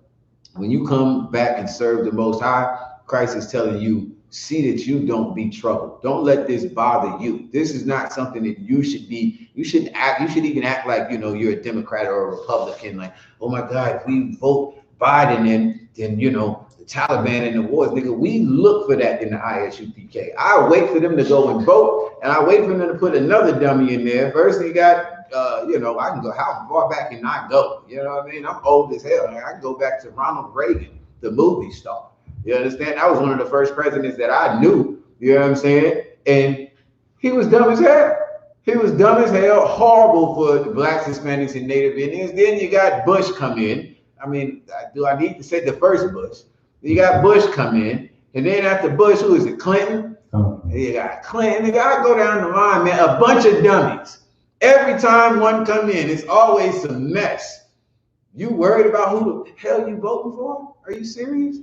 when you come back and serve the Most High, Christ is telling you, see that you don't be troubled. Don't let this bother you. This is not something that you should be, you shouldn't act, you should even act like, you're a Democrat or a Republican. Like, oh my God, if we vote Biden in, then, the Taliban and the wars, nigga, we look for that in the I.S.U.P.K. I wait for them to go and vote, and I wait for them to put another dummy in there. First they got, I can go, how far back can I go? You know what I mean? I'm old as hell. I can go back to Ronald Reagan, the movie star. You understand? That was one of the first presidents that I knew, you know what I'm saying? And he was dumb as hell. He was dumb as hell, horrible for the blacks, Hispanics, and Native Indians. Then you got Bush come in. I mean, do I need to say the first Bush? You got Bush come in. And then after Bush, who is it, Clinton? You got Clinton. You got to go down the line, man. A bunch of dummies. Every time one come in, it's always some mess. You worried about who the hell you voting for? Are you serious?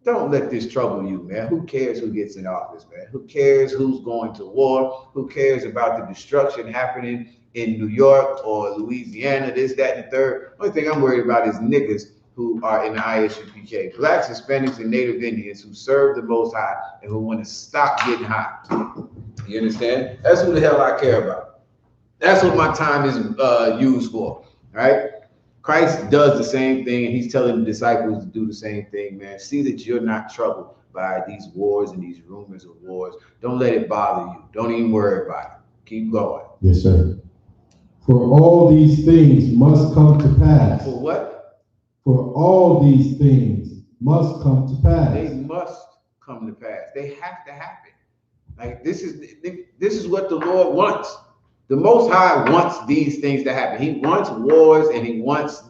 Don't let this trouble you, man. Who cares who gets in office, man? Who cares who's going to war? Who cares about the destruction happening in New York or Louisiana, this, that, and the third? Only thing I'm worried about is niggas who are in the I.S.U.P.K. Blacks, Hispanics, and Native Indians who serve the Most High and who want to stop getting high. You understand? That's who the hell I care about. That's what my time is used for, right? Christ does the same thing, and he's telling the disciples to do the same thing, man. See that you're not troubled by these wars and these rumors of wars. Don't let it bother you. Don't even worry about it. Keep going. Yes, sir. For all these things must come to pass. For what? For all these things must come to pass. They must come to pass. They have to happen. Like this is what the Lord wants. The Most High wants these things to happen. He wants wars and he wants,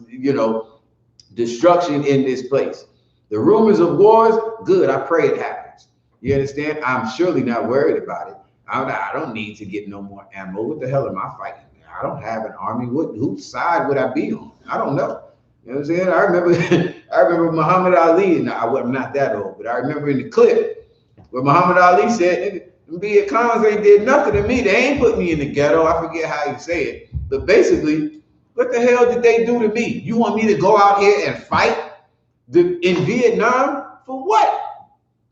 destruction in this place. The rumors of wars, good. I pray it happens. You understand? I'm surely not worried about it. I don't need to get no more ammo. What the hell am I fighting? I don't have an army. Whose side would I be on? I don't know. You know what I'm saying? I remember Muhammad Ali. Now, I'm not that old, but I remember in the clip where Muhammad Ali said, Viet Cons ain't did nothing to me. They ain't put me in the ghetto. I forget how you say it. But basically, what the hell did they do to me? You want me to go out here and fight in Vietnam? For what?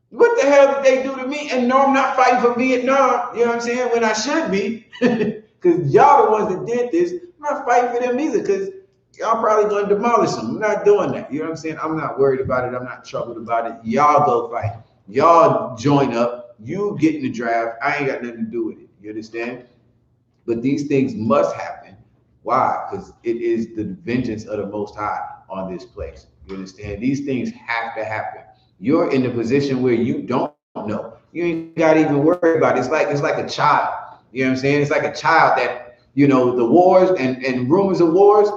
What the hell did they do to me? And no, I'm not fighting for Vietnam. You know what I'm saying? When I should be. Because y'all the ones that did this. I'm not fighting for them either because y'all probably going to demolish them. I'm not doing that. You know what I'm saying? I'm not worried about it. I'm not troubled about it. Y'all go fight. Y'all join up. You get in the draft. I ain't got nothing to do with it. You understand? But these things must happen. Why? Because it is the vengeance of the Most High on this place. You understand? These things have to happen. You're in the position where you don't know. You ain't got to even worry about it. It's like a child. You know what I'm saying? It's like a child that, the wars and rumors of wars,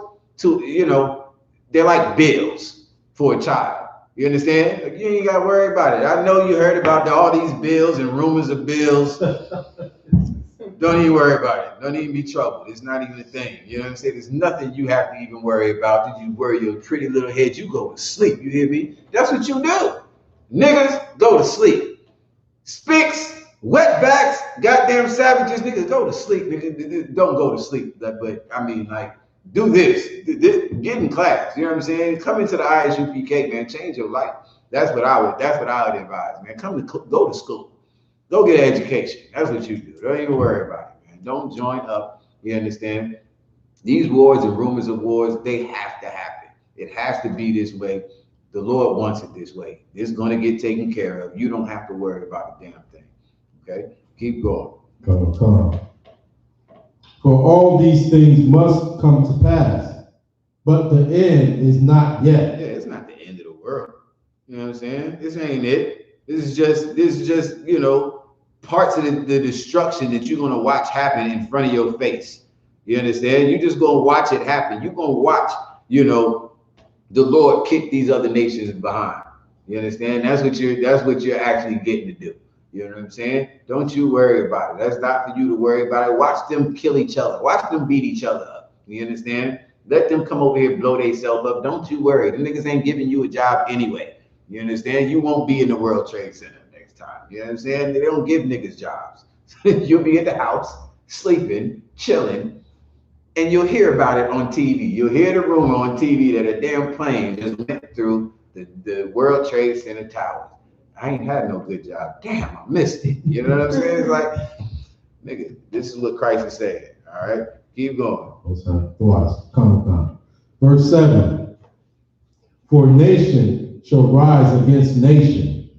they're like bills for a child. You understand? Like, you ain't got to worry about it. I know you heard about all these bills and rumors of bills. Don't even worry about it. Don't even be troubled. It's not even a thing. You know what I'm saying? There's nothing you have to even worry about. Did you worry your pretty little head? You go to sleep. You hear me? That's what you do. Niggas, go to sleep. Spicks, wetbacks, goddamn savages, niggas, go to sleep. Nigga, don't go to sleep. But I mean, like, do this. Get in class. You know what I'm saying? Come into the I.S.U.P.K, man. Change your life. That's what I would advise, man. Go to school. Go get an education. That's what you do. Don't even worry about it, man. Don't join up. You understand? These wars and rumors of wars, they have to happen. It has to be this way. The Lord wants it this way. It's going to get taken care of. You don't have to worry about a damn thing. Okay? Keep going. Come on. For all these things must come to pass, but the end is not yet. Yeah, it's not the end of the world. You know what I'm saying? This ain't it. This is just, parts of the destruction that you're going to watch happen in front of your face. You understand? You're just going to watch it happen. You're going to watch, the Lord kick these other nations behind. You understand? That's what you're actually getting to do. You know what I'm saying? Don't you worry about it. That's not for you to worry about it. Watch them kill each other. Watch them beat each other up. You understand? Let them come over here and blow themselves up. Don't you worry. The niggas ain't giving you a job anyway. You understand? You won't be in the World Trade Center next time. You know what I'm saying? They don't give niggas jobs. You'll be at the house, sleeping, chilling, and you'll hear about it on TV. You'll hear the rumor on TV that a damn plane just went through the World Trade Center tower. I ain't had no good job. Damn, I missed it. You know what I'm saying? It's like, nigga, this is what Christ is saying. All right, keep going. Verse 7. For nation shall rise against nation,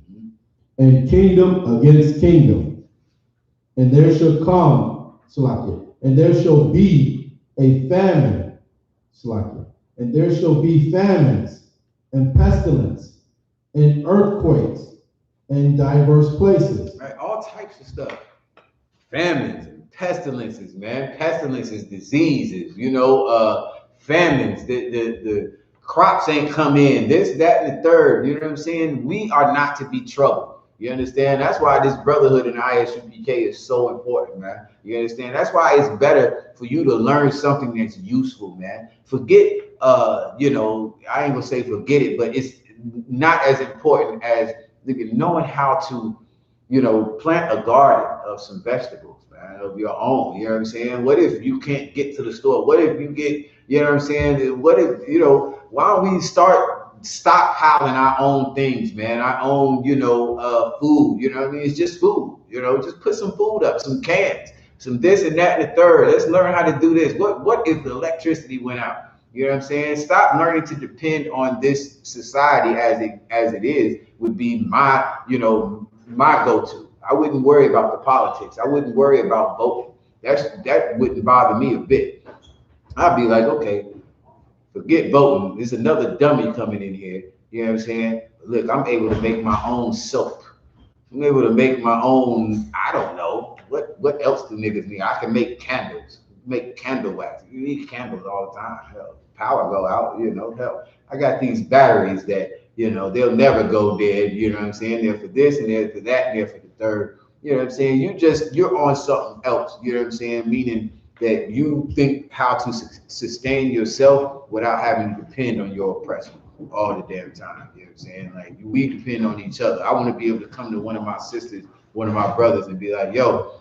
and kingdom against kingdom. And there shall come, Salakia, and there shall be a famine, Salakia, and there shall be famines and pestilence and earthquakes in diverse places. Right, all types of stuff. Famines and pestilences, man. Pestilences, diseases, you know, famines, the crops ain't come in, this, that, and the third. You know what I'm saying? We are not to be troubled. You understand? That's why this brotherhood in I.S.U.P.K is so important, man. You understand? That's why it's better for you to learn something that's useful, man. Forget, you know, I ain't gonna say forget it, but it's not as important as knowing how to, you know, plant a garden of some vegetables, man, of your own. You know what I'm saying? What if you can't get to the store? What if you get, you know what I'm saying? What if, you know, why don't we stockpiling our own things, man? Our own, you know, food. You know what I mean? It's just food. You know, just put some food up, some cans, some this and that and the third. Let's learn how to do this. What if the electricity went out? You know what I'm saying? Stop learning to depend on this society as it is would be my, you know, my go-to. I wouldn't worry about the politics. I wouldn't worry about voting. That wouldn't bother me a bit. I'd be like, okay, forget voting. There's another dummy coming in here. You know what I'm saying? Look, I'm able to make my own soap. I'm able to make my own, I don't know. What else do niggas need? I can make candles, make candle wax. You need candles all the time. Hell, power go out, you know, hell. I got these batteries that, you know, they'll never go dead. You know what I'm saying? They're for this and they're for that and they're for the third. You know what I'm saying? You're on something else. You know what I'm saying? Meaning that you think how to sustain yourself without having to depend on your oppressor all the damn time. You know what I'm saying? Like, we depend on each other. I want to be able to come to one of my sisters, one of my brothers, and be like, yo,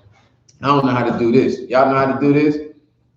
I don't know how to do this. Y'all know how to do this?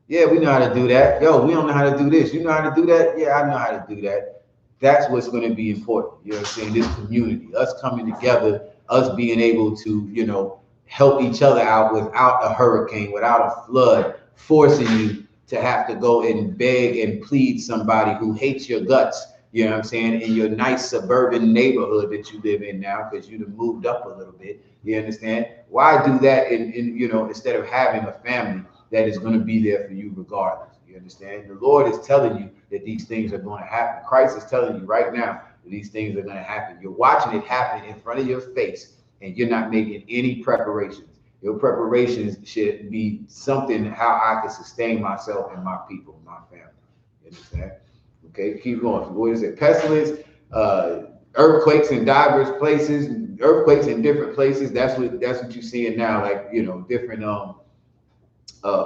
Yeah, we know how to do that. Yo, we don't know how to do this. You know how to do that? Yeah, I know how to do that. That's what's going to be important. You know what I'm saying? This community, us coming together, us being able to, you know, help each other out without a hurricane, without a flood, forcing you to have to go and beg and plead somebody who hates your guts, you know what I'm saying, in your nice suburban neighborhood that you live in now, because you've moved up a little bit, you understand? Why do that in you know, instead of having a family that is going to be there for you regardless? You understand? The Lord is telling you that these things are going to happen. Christ is telling you right now that these things are going to happen. You're watching it happen in front of your face, and you're not making any preparations. Your preparations should be something how I can sustain myself and my people, my family. You understand? Okay, keep going. What is it? Pestilence, earthquakes in diverse places, earthquakes in different places. That's what you're seeing now. Like, you know, different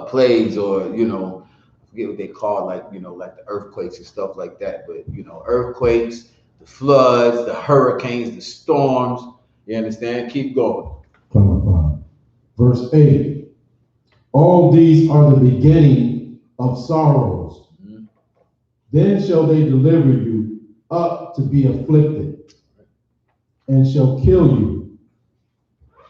plagues, or, you know, I forget what they call, like, you know, like the earthquakes and stuff like that. But, you know, earthquakes, the floods, the hurricanes, the storms. You understand? Keep going. Verse 8. All these are the beginning of sorrows. Mm-hmm. Then shall they deliver you up to be afflicted, and shall kill you,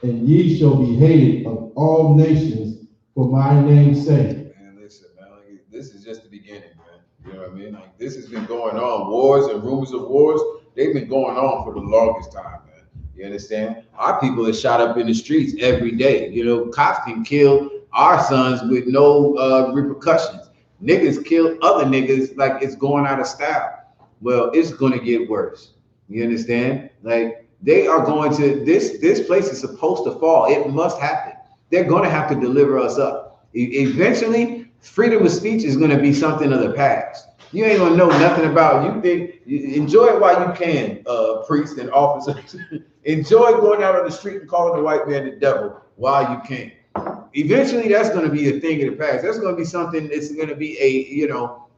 and ye shall be hated of all nations for my name's sake. Man, listen, man, like, this is just the beginning, man. You know what I mean? Like, this has been going on. Wars and rumors of wars, they've been going on for the longest time, man. You understand? Our people are shot up in the streets every day. You know, cops can kill our sons with no repercussions. Niggas kill other niggas like it's going out of style. Well, it's going to get worse. You understand? Like, they are going to, this place is supposed to fall. It must happen. They're going to have to deliver us up. Eventually, freedom of speech is going to be something of the past. You ain't gonna know nothing about it. You think, enjoy it while you can, priests and officers. Enjoy going out on the street and calling the white man the devil while you can. Eventually, that's gonna be a thing of the past. That's gonna be something that's gonna be a, you know,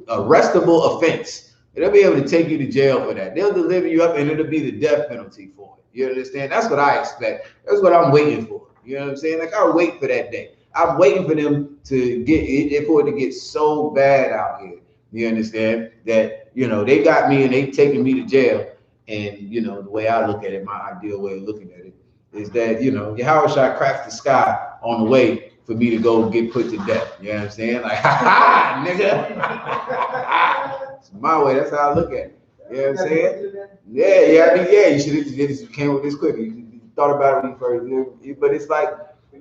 arrestable offense. They'll be able to take you to jail for that. They'll deliver you up, and it'll be the death penalty for it. You understand? That's what I expect. That's what I'm waiting for. You know what I'm saying? Like, I'll wait for that day. I'm waiting for them to get it, for it to get so bad out here. You understand? That, you know, they got me and they taking me to jail. And, you know, the way I look at it, my ideal way of looking at it is that, you know, Yahushua cracks the sky on the way for me to go get put to death. You know what I'm saying? Like, ha ha, nigga. It's my way. That's how I look at it. You know what I'm saying? Yeah, I mean, yeah, you should have just came with this quicker. You thought about it when you first, but it's like,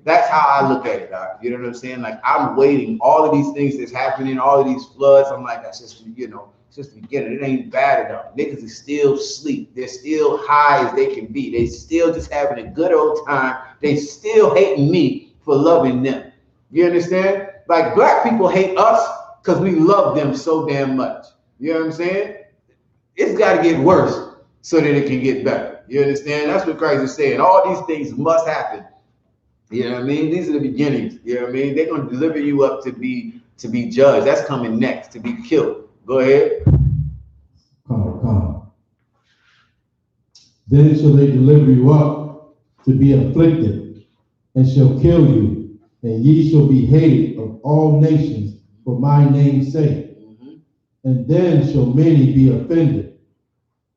that's how I look at it, dog. You know what I'm saying? Like, I'm waiting. All of these things that's happening, all of these floods, I'm like, that's just, you know, it's just the beginning. It ain't bad enough. Niggas is still asleep. They're still high as they can be. They still just having a good old time. They still hating me for loving them. You understand? Like, black people hate us because we love them so damn much. You know what I'm saying? It's got to get worse so that it can get better. You understand? That's what Christ is saying. All these things must happen. You know what I mean? These are the beginnings. You know what I mean? They're going to deliver you up to be judged. That's coming next, to be killed. Go ahead. Come. Then shall they deliver you up to be afflicted, and shall kill you, and ye shall be hated of all nations for my name's sake. And then shall many be offended,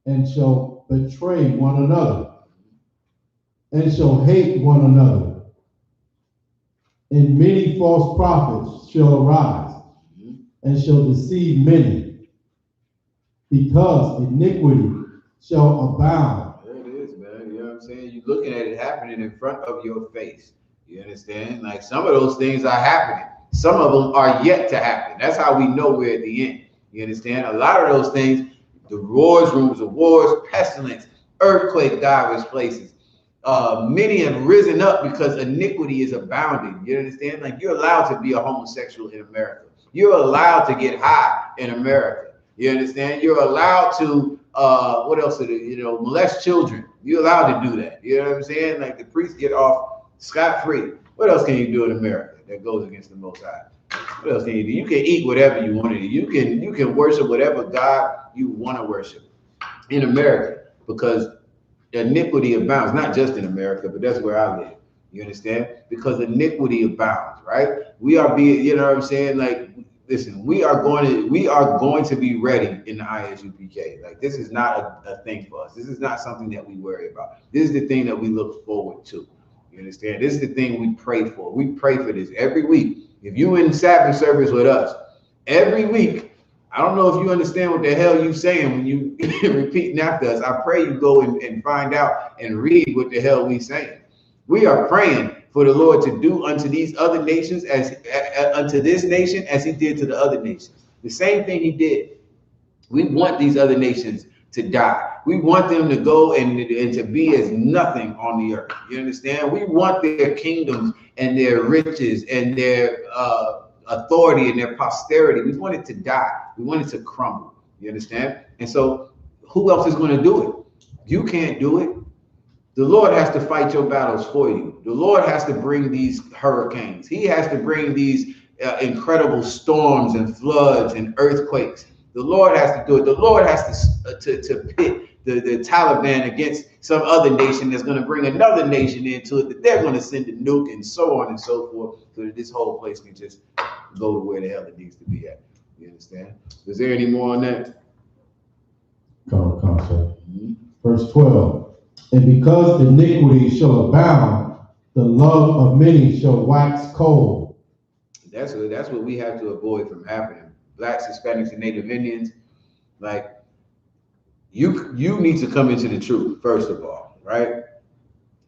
and shall betray one another, and shall hate one another. And many false prophets shall arise, and shall deceive many, because iniquity shall abound. There it is, man. You know what I'm saying? You're looking at it happening in front of your face. You understand? Like, some of those things are happening. Some of them are yet to happen. That's how we know we're at the end. You understand? A lot of those things, the wars, rumors of wars, pestilence, earthquake, diverse places. Many have risen up because iniquity is abounding. You understand? Like, you're allowed to be a homosexual in America. You're allowed to get high in America. You understand? You're allowed to, what else? You know, molest children. You're allowed to do that. You know what I'm saying? Like, the priests get off scot-free. What else can you do in America that goes against the Most High? What else can you do? You can eat whatever you want to do. You can worship whatever God you want to worship in America, because iniquity abounds, not just in America, but that's where I live. You understand? Because iniquity abounds, right? We are being, you know what I'm saying? Like, listen, we are going to be ready in the I.S.U.P.K. Like, this is not a thing for us. This is not something that we worry about. This is the thing that we look forward to. You understand? This is the thing we pray for. We pray for this every week. If you in Sabbath service with us every week, I don't know if you understand what the hell you saying when you repeating after us. I pray you go and find out and read what the hell we saying. We are praying for the Lord to do unto these other nations unto this nation as he did to the other nations. The same thing he did. We want these other nations to die. We want them to go and to be as nothing on the earth. You understand? We want their kingdoms and their riches and their authority and their posterity. We want it to die. We want it to crumble. You understand? And so, who else is going to do it? You can't do it. The Lord has to fight your battles for you. The Lord has to bring these hurricanes. He has to bring these incredible storms and floods and earthquakes. The Lord has to do it. The Lord has to pit the Taliban against some other nation that's going to bring another nation into it, that they're going to send a nuke and so on and so forth, so that this whole place can just go to where the hell it needs to be at. You understand? Is there any more on that? Come, sir. Verse 12. And because iniquity shall abound, the love of many shall wax cold. That's what we have to avoid from happening. Blacks, Hispanics, and Native Indians, like, you need to come into the truth, first of all, right?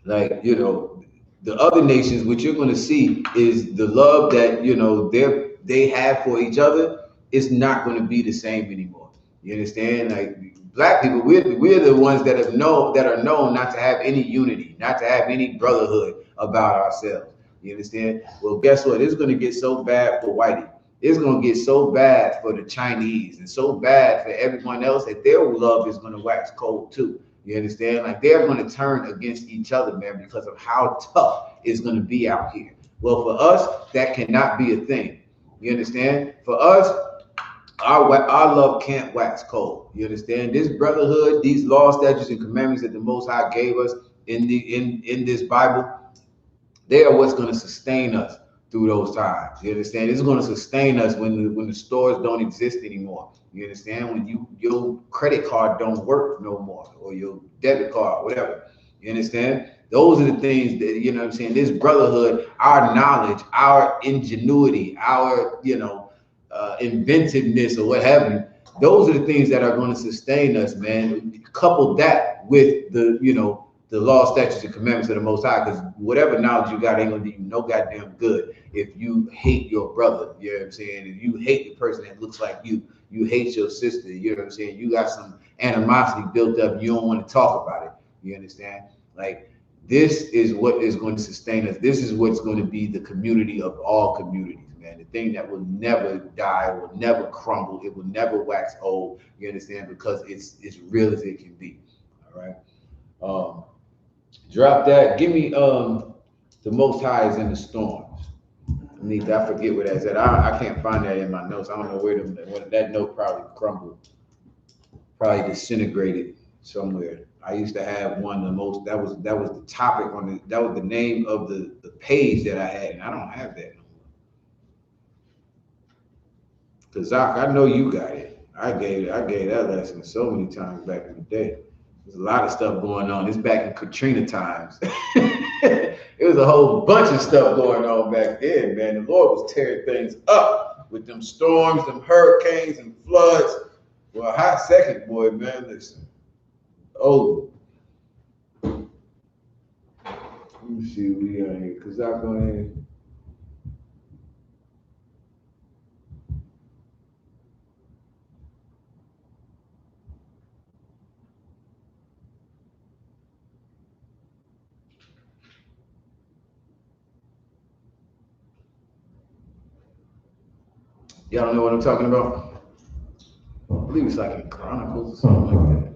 Like, you know, the other nations, what you're going to see is the love that, you know, they have for each other is not going to be the same anymore. You understand? Like, black people, we're the ones that are known not to have any unity, not to have any brotherhood about ourselves. You understand? Well, guess what? It's going to get so bad for whitey. It's going to get so bad for the Chinese and so bad for everyone else that their love is going to wax cold too. You understand? Like, they're going to turn against each other, man, because of how tough it's going to be out here. Well, for us, that cannot be a thing. You understand? For us, our love can't wax cold. You understand? This brotherhood, these laws, statutes, and commandments that the Most High gave us in this Bible, they are what's going to sustain us through those times. You understand? It's going to sustain us when the stores don't exist anymore. You understand? When your credit card don't work no more, or your debit card, whatever. You understand? Those are the things that, you know what I'm saying, this brotherhood, our knowledge, our ingenuity, our, inventiveness or what have you. Those are the things that are going to sustain us, man. Couple that with the law, statutes, and commandments of the Most High, because whatever knowledge you got ain't gonna do you no goddamn good if you hate your brother. You know what I'm saying? If you hate the person that looks like you hate your sister. You know what I'm saying? You got some animosity built up. You don't want to talk about it. You understand? Like, this is what is going to sustain us. This is what's going to be the community of all communities, man. The thing that will never die, will never crumble, it will never wax old. You understand? Because it's real as it can be. All right. Drop that. Give me the Most High is in the storms. I forget where that's at. I can't find that in my notes. I don't know where that note probably crumbled, probably disintegrated somewhere. I used to have one of the most. That was the topic on the. That was the name of the page that I had, and I don't have that no more. Kazak, I know you got it. I gave that lesson so many times back in the day. There's a lot of stuff going on. It's back in Katrina times. It was a whole bunch of stuff going on back then, man. The Lord was tearing things up with them storms, them hurricanes, and floods. Well, hot second, boy, man. Listen. Oh. Let me see what we got here. Cause I'm going. Y'all don't know what I'm talking about? I believe it's like in Chronicles or something like that.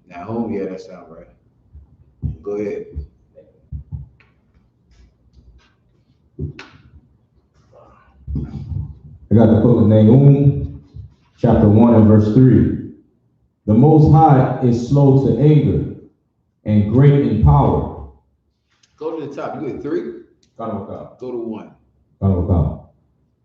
Nahum, yeah, that sounds right. Go ahead. I got the book of Nahum, chapter 1 and verse 3. The Most High is slow to anger and great in power. Go to the top. You get 3? Go to 1.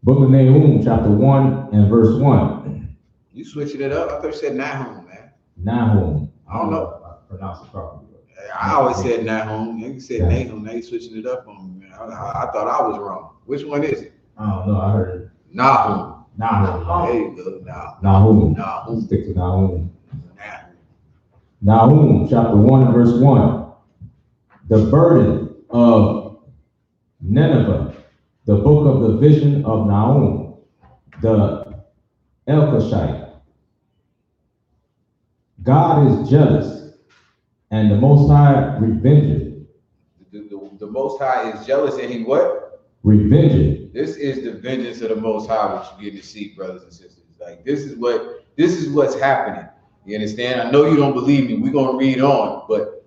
Book of Nahum, chapter 1 and verse 1. You switching it up? I thought you said Nahum, man. Nahum. I don't know. I pronounce it properly. I always said Nahum. You said Nahum. Now you switching it up on me, man. I thought I was wrong. Which one is it? I don't know. I heard it. Nahum. Nahum. There you go. Nahum. Stick to Nahum. Nahum, chapter 1 and verse 1. The burden of Nineveh, the book of the vision of Nahum, the Elkoshite. God is jealous, and the Most High revengeth. The Most High is jealous, and he what? Revengeth. This is the vengeance of the Most High, which you get to see, brothers and sisters. Like, this is what's happening. You understand? I know you don't believe me. We're gonna read on, but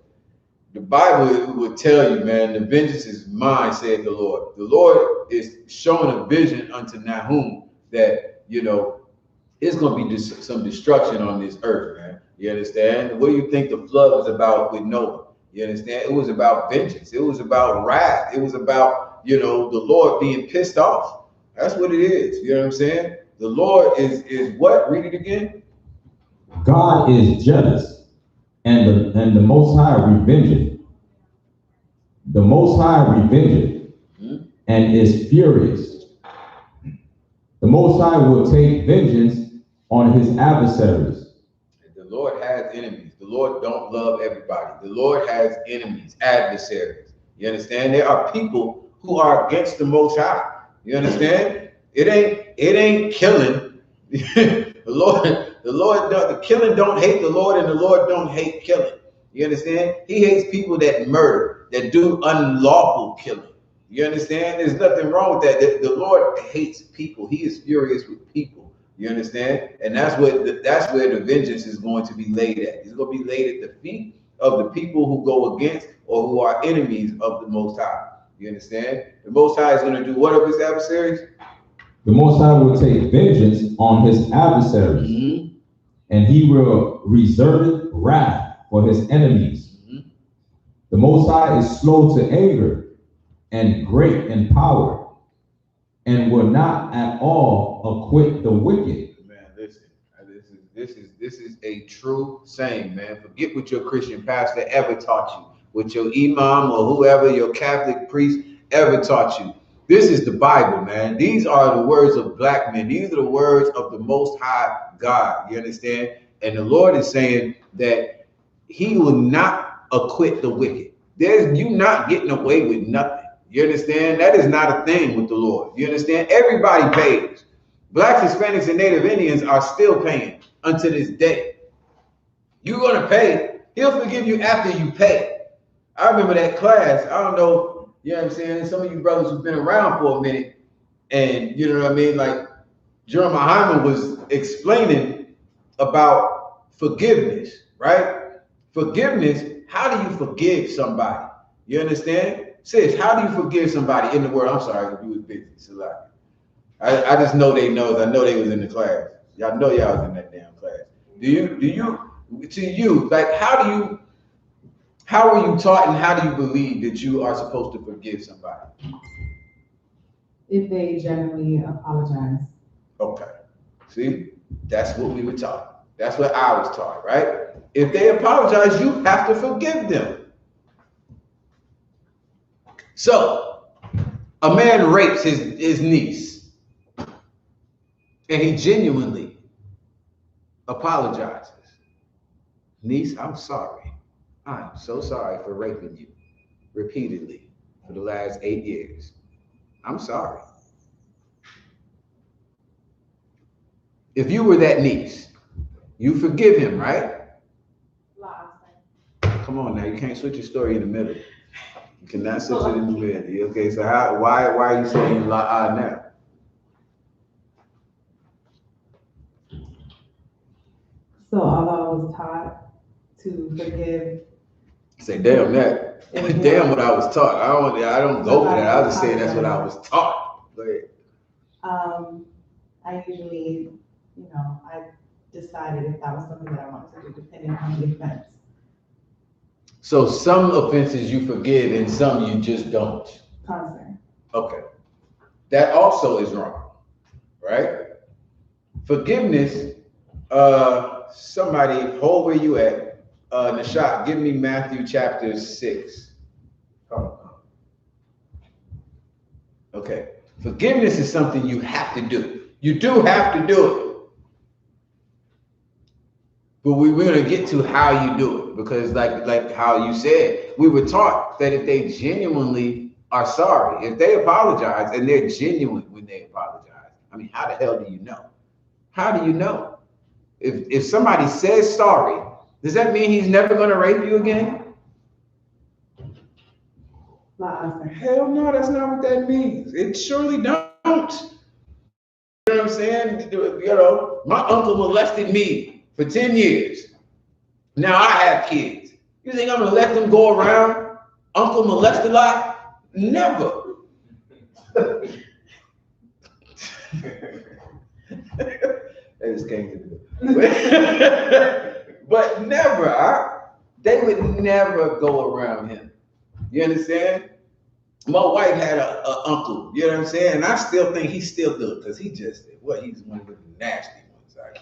the Bible would tell you, man, the vengeance is mine, said the Lord. The Lord is showing a vision unto Nahum that, it's going to be some destruction on this earth, man. You understand? What do you think the flood was about with Noah? You understand? It was about vengeance. It was about wrath. It was about, the Lord being pissed off. That's what it is. You know what I'm saying? The Lord is what? Read it again. God is jealous, and the Most High revengeth. The Most High revengeth, and is furious. The Most High will take vengeance on his adversaries. The Lord has enemies. The Lord don't love everybody. The Lord has enemies, adversaries. You understand? There are people who are against the Most High. You understand? It ain't killing. The killing don't hate the Lord, and the Lord don't hate killing. You understand? He hates people that murder, that do unlawful killing. You understand? There's nothing wrong with that. The Lord hates people. He is furious with people. You understand? And that's where the vengeance is going to be laid at. It's going to be laid at the feet of the people who go against or who are enemies of the Most High. You understand? The Most High is going to do what of his adversaries? The Most High will take vengeance on his adversaries, and he will reserve wrath for his enemies. The Most High is slow to anger and great in power, and will not at all acquit the wicked. Man, listen, this is a true saying, man. Forget what your Christian pastor ever taught you, what your imam or whoever, your Catholic priest ever taught you. This is the Bible, man. These are the words of black men. These are the words of the Most High God. You understand? And the Lord is saying that he will not acquit the wicked. You not getting away with nothing. You understand? That is not a thing with the Lord. You understand? Everybody pays. Blacks, Hispanics, and Native Indians are still paying unto this day. You're going to pay. He'll forgive you after you pay. I remember that class. I don't know. You know what I'm saying? Some of you brothers who've been around for a minute, and you know what I mean? Like, GEN.YAHANNA was explaining about forgiveness, right? Forgiveness, how do you forgive somebody? You understand? Sis, how do you forgive somebody in the world? I'm sorry if you was busy, Salaki. I just know they knows. I know they was in the class. Y'all know y'all was in that damn class. To you, like, how are you taught and how do you believe that you are supposed to forgive somebody? If they genuinely apologize. Okay. See, that's what we were taught. That's what I was taught, right? If they apologize, you have to forgive them. So, a man rapes his niece, and he genuinely apologizes. Niece, I'm sorry. I'm so sorry for raping you repeatedly for the last 8 years. I'm sorry. If you were that niece, you forgive him, right? Come on now, you can't switch your story in the middle. You cannot switch it in the middle. Okay, so why are you saying la'ah now? So although I was taught to forgive. Say, damn that. Damn what I was taught. I don't go for that. I was just saying that's what I was taught. Go ahead. I usually, I decided if that was something that I wanted to do, depending on the offense. So some offenses you forgive and some you just don't. Constant. Okay. That also is wrong, right? Forgiveness, somebody, hold where you at. Nashak, give me Matthew chapter 6. Okay. Forgiveness is something you have to do. You do have to do it. But we're going to get to how you do it, because like how you said, we were taught that if they genuinely are sorry, if they apologize and they're genuine when they apologize, I mean, how the hell do you know? How do you know? If somebody says sorry, does that mean he's never going to rape you again? Hell no, that's not what that means. It surely don't. You know what I'm saying? My uncle molested me for 10 years. Now I have kids. You think I'm gonna let them go around? Uncle molest a lot? Never. That just came to me. But never. They would never go around him. You understand? My wife had a uncle, you know what I'm saying? And I still think he still do it, because he's one of the nasty ones. Like,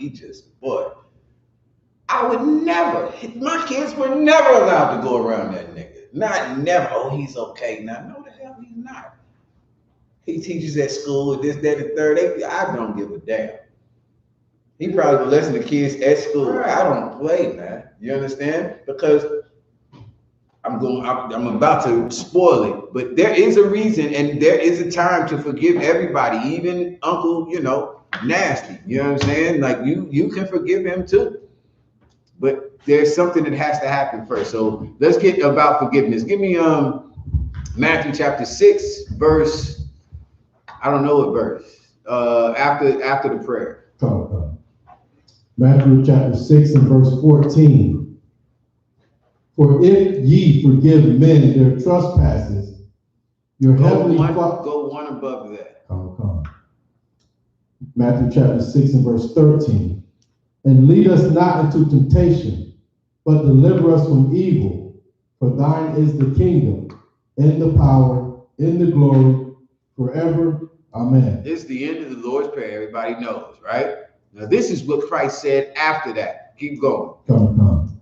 I would never, my kids were never allowed to go around that nigga. Not never, oh, he's okay. Now, no, the hell he's not. He teaches at school with this, that, and third. I don't give a damn. He probably molesting the kids at school. I don't play, man. You understand? Because I'm about to spoil it, but there is a reason and there is a time to forgive everybody, even Uncle, nasty. You know what I'm saying? Like you can forgive him too. But there's something that has to happen first. So let's get about forgiveness. Give me Matthew chapter 6, verse, I don't know what verse. After the prayer. Matthew chapter 6 and verse 14. For if ye forgive men their trespasses, your heavenly Father. Go one above that. Come. Matthew chapter 6 and verse 13. And lead us not into temptation, but deliver us from evil. For thine is the kingdom, and the power, in the glory, forever. Amen. This is the end of the Lord's Prayer. Everybody knows, right? Now, this is what Christ said after that. Keep going. Come.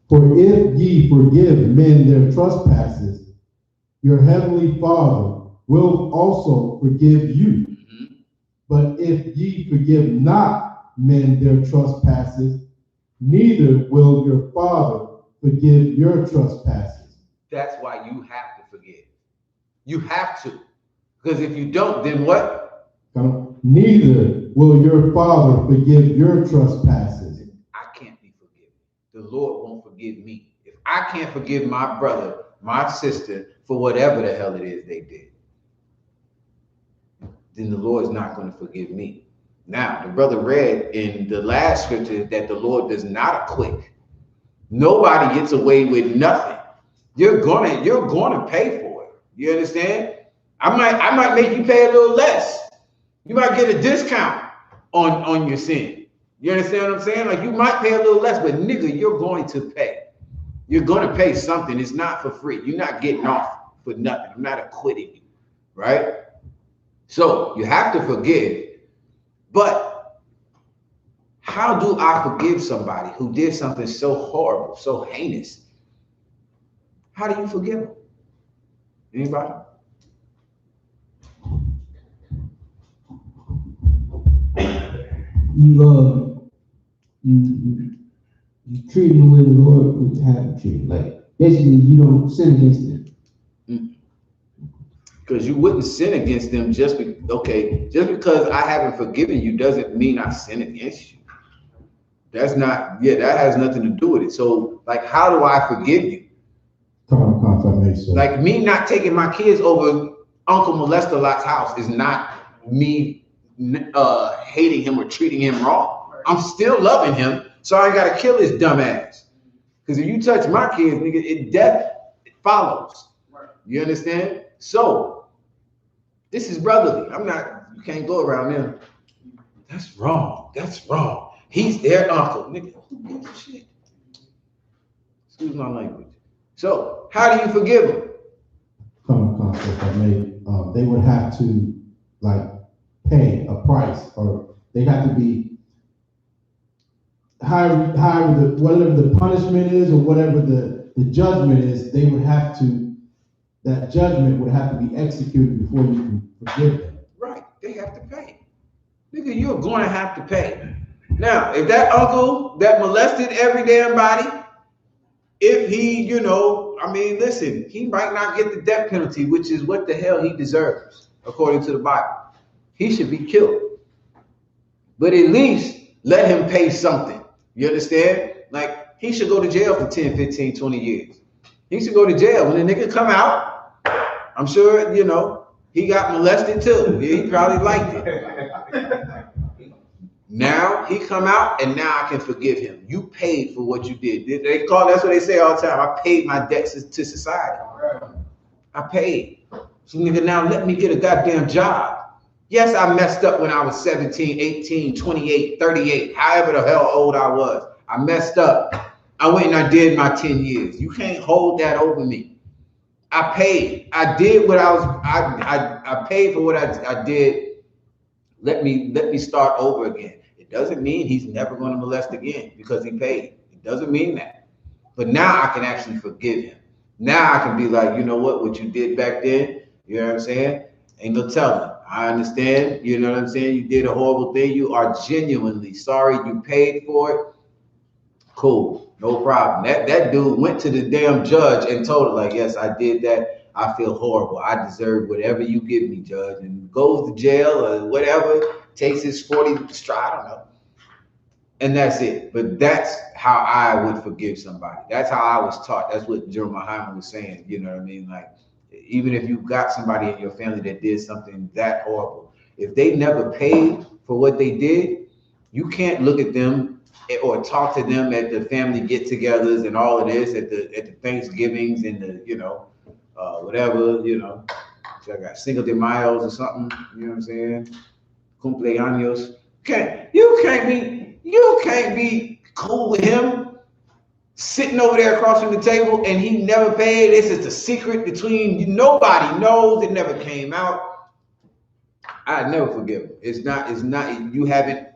For if ye forgive men their trespasses, your heavenly Father will also forgive you. But if ye forgive not men their trespasses, neither will your Father forgive your trespasses. That's why you have to forgive. You have to. Because if you don't, then what? Neither will your Father forgive your trespasses. I can't be forgiven. The Lord won't forgive me. If I can't forgive my brother, my sister, for whatever the hell it is they did, then the Lord is not going to forgive me. Now, the brother read in the last scripture that the Lord does not acquit. Nobody gets away with nothing. You're gonna pay for it. You understand? I might make you pay a little less. You might get a discount on your sin. You understand what I'm saying? Like, you might pay a little less, but nigga, you're going to pay. You're going to pay something. It's not for free. You're not getting off for nothing. I'm not acquitting you, right? So you have to forgive, but how do I forgive somebody who did something so horrible, so heinous? How do you forgive them? Anybody? You treat them the way the Lord would have you treat. Like, basically, you don't sin against them. Because you wouldn't sin against them just because I haven't forgiven you doesn't mean I sin against you. That has nothing to do with it. So, like, how do I forgive you? Like, me not taking my kids over Uncle Molester Lot's house is not me hating him or treating him wrong. I'm still loving him, so I ain't gotta kill his dumb ass. Because if you touch my kids, nigga, death follows. You understand? So, this is brotherly. You can't go around them. That's wrong. That's wrong. He's their uncle. Nigga, who gives a shit? Excuse my language. So, how do you forgive them? They would have to, like, pay a price, or they have to be whatever the punishment is, or whatever the judgment is. They would have to, that judgment would have to be executed before you can forgive them. Right, they have to pay. Nigga, you're going to have to pay. Now, if that uncle that molested every damn body, if he, listen, he might not get the death penalty, which is what the hell he deserves, according to the Bible. He should be killed. But at least let him pay something. You understand? Like, he should go to jail for 10, 15, 20 years. He should go to jail. When the nigga come out, I'm sure, he got molested too. Yeah, he probably liked it. Now he come out, and now I can forgive him. You paid for what you did. That's what they say all the time. I paid my debts to society. I paid. So nigga, now let me get a goddamn job. Yes, I messed up when I was 17, 18, 28, 38, however the hell old I was. I messed up. I went and I did my 10 years. You can't hold that over me. I paid. I did what I paid for what I did. Let me start over again. It doesn't mean he's never going to molest again because he paid. It doesn't mean that. But now I can actually forgive him. Now I can be like, you know what you did back then, you know what I'm saying? Ain't no telling. I understand, you know what I'm saying? You did a horrible thing. You are genuinely sorry. You paid for it. Cool, no problem. That dude went to the damn judge and told her, like, yes, I did that. I feel horrible. I deserve whatever you give me, judge. And goes to jail or whatever, takes his 40 stride, I don't know. And that's it. But that's how I would forgive somebody. That's how I was taught. That's what GEN.YAHANNA was saying. You know what I mean? Like, even if you got somebody in your family that did something that horrible, if they never paid for what they did, you can't look at them or talk to them at the family get-togethers and all of this, at the Thanksgivings and the, whatever, so I got Cinco de Mayo or something, you know what I'm saying? Cumpleaños. You can't be cool with him sitting over there across from the table and he never paid. This is the secret between you. Nobody knows. It never came out. I never forgive him. It's not, you haven't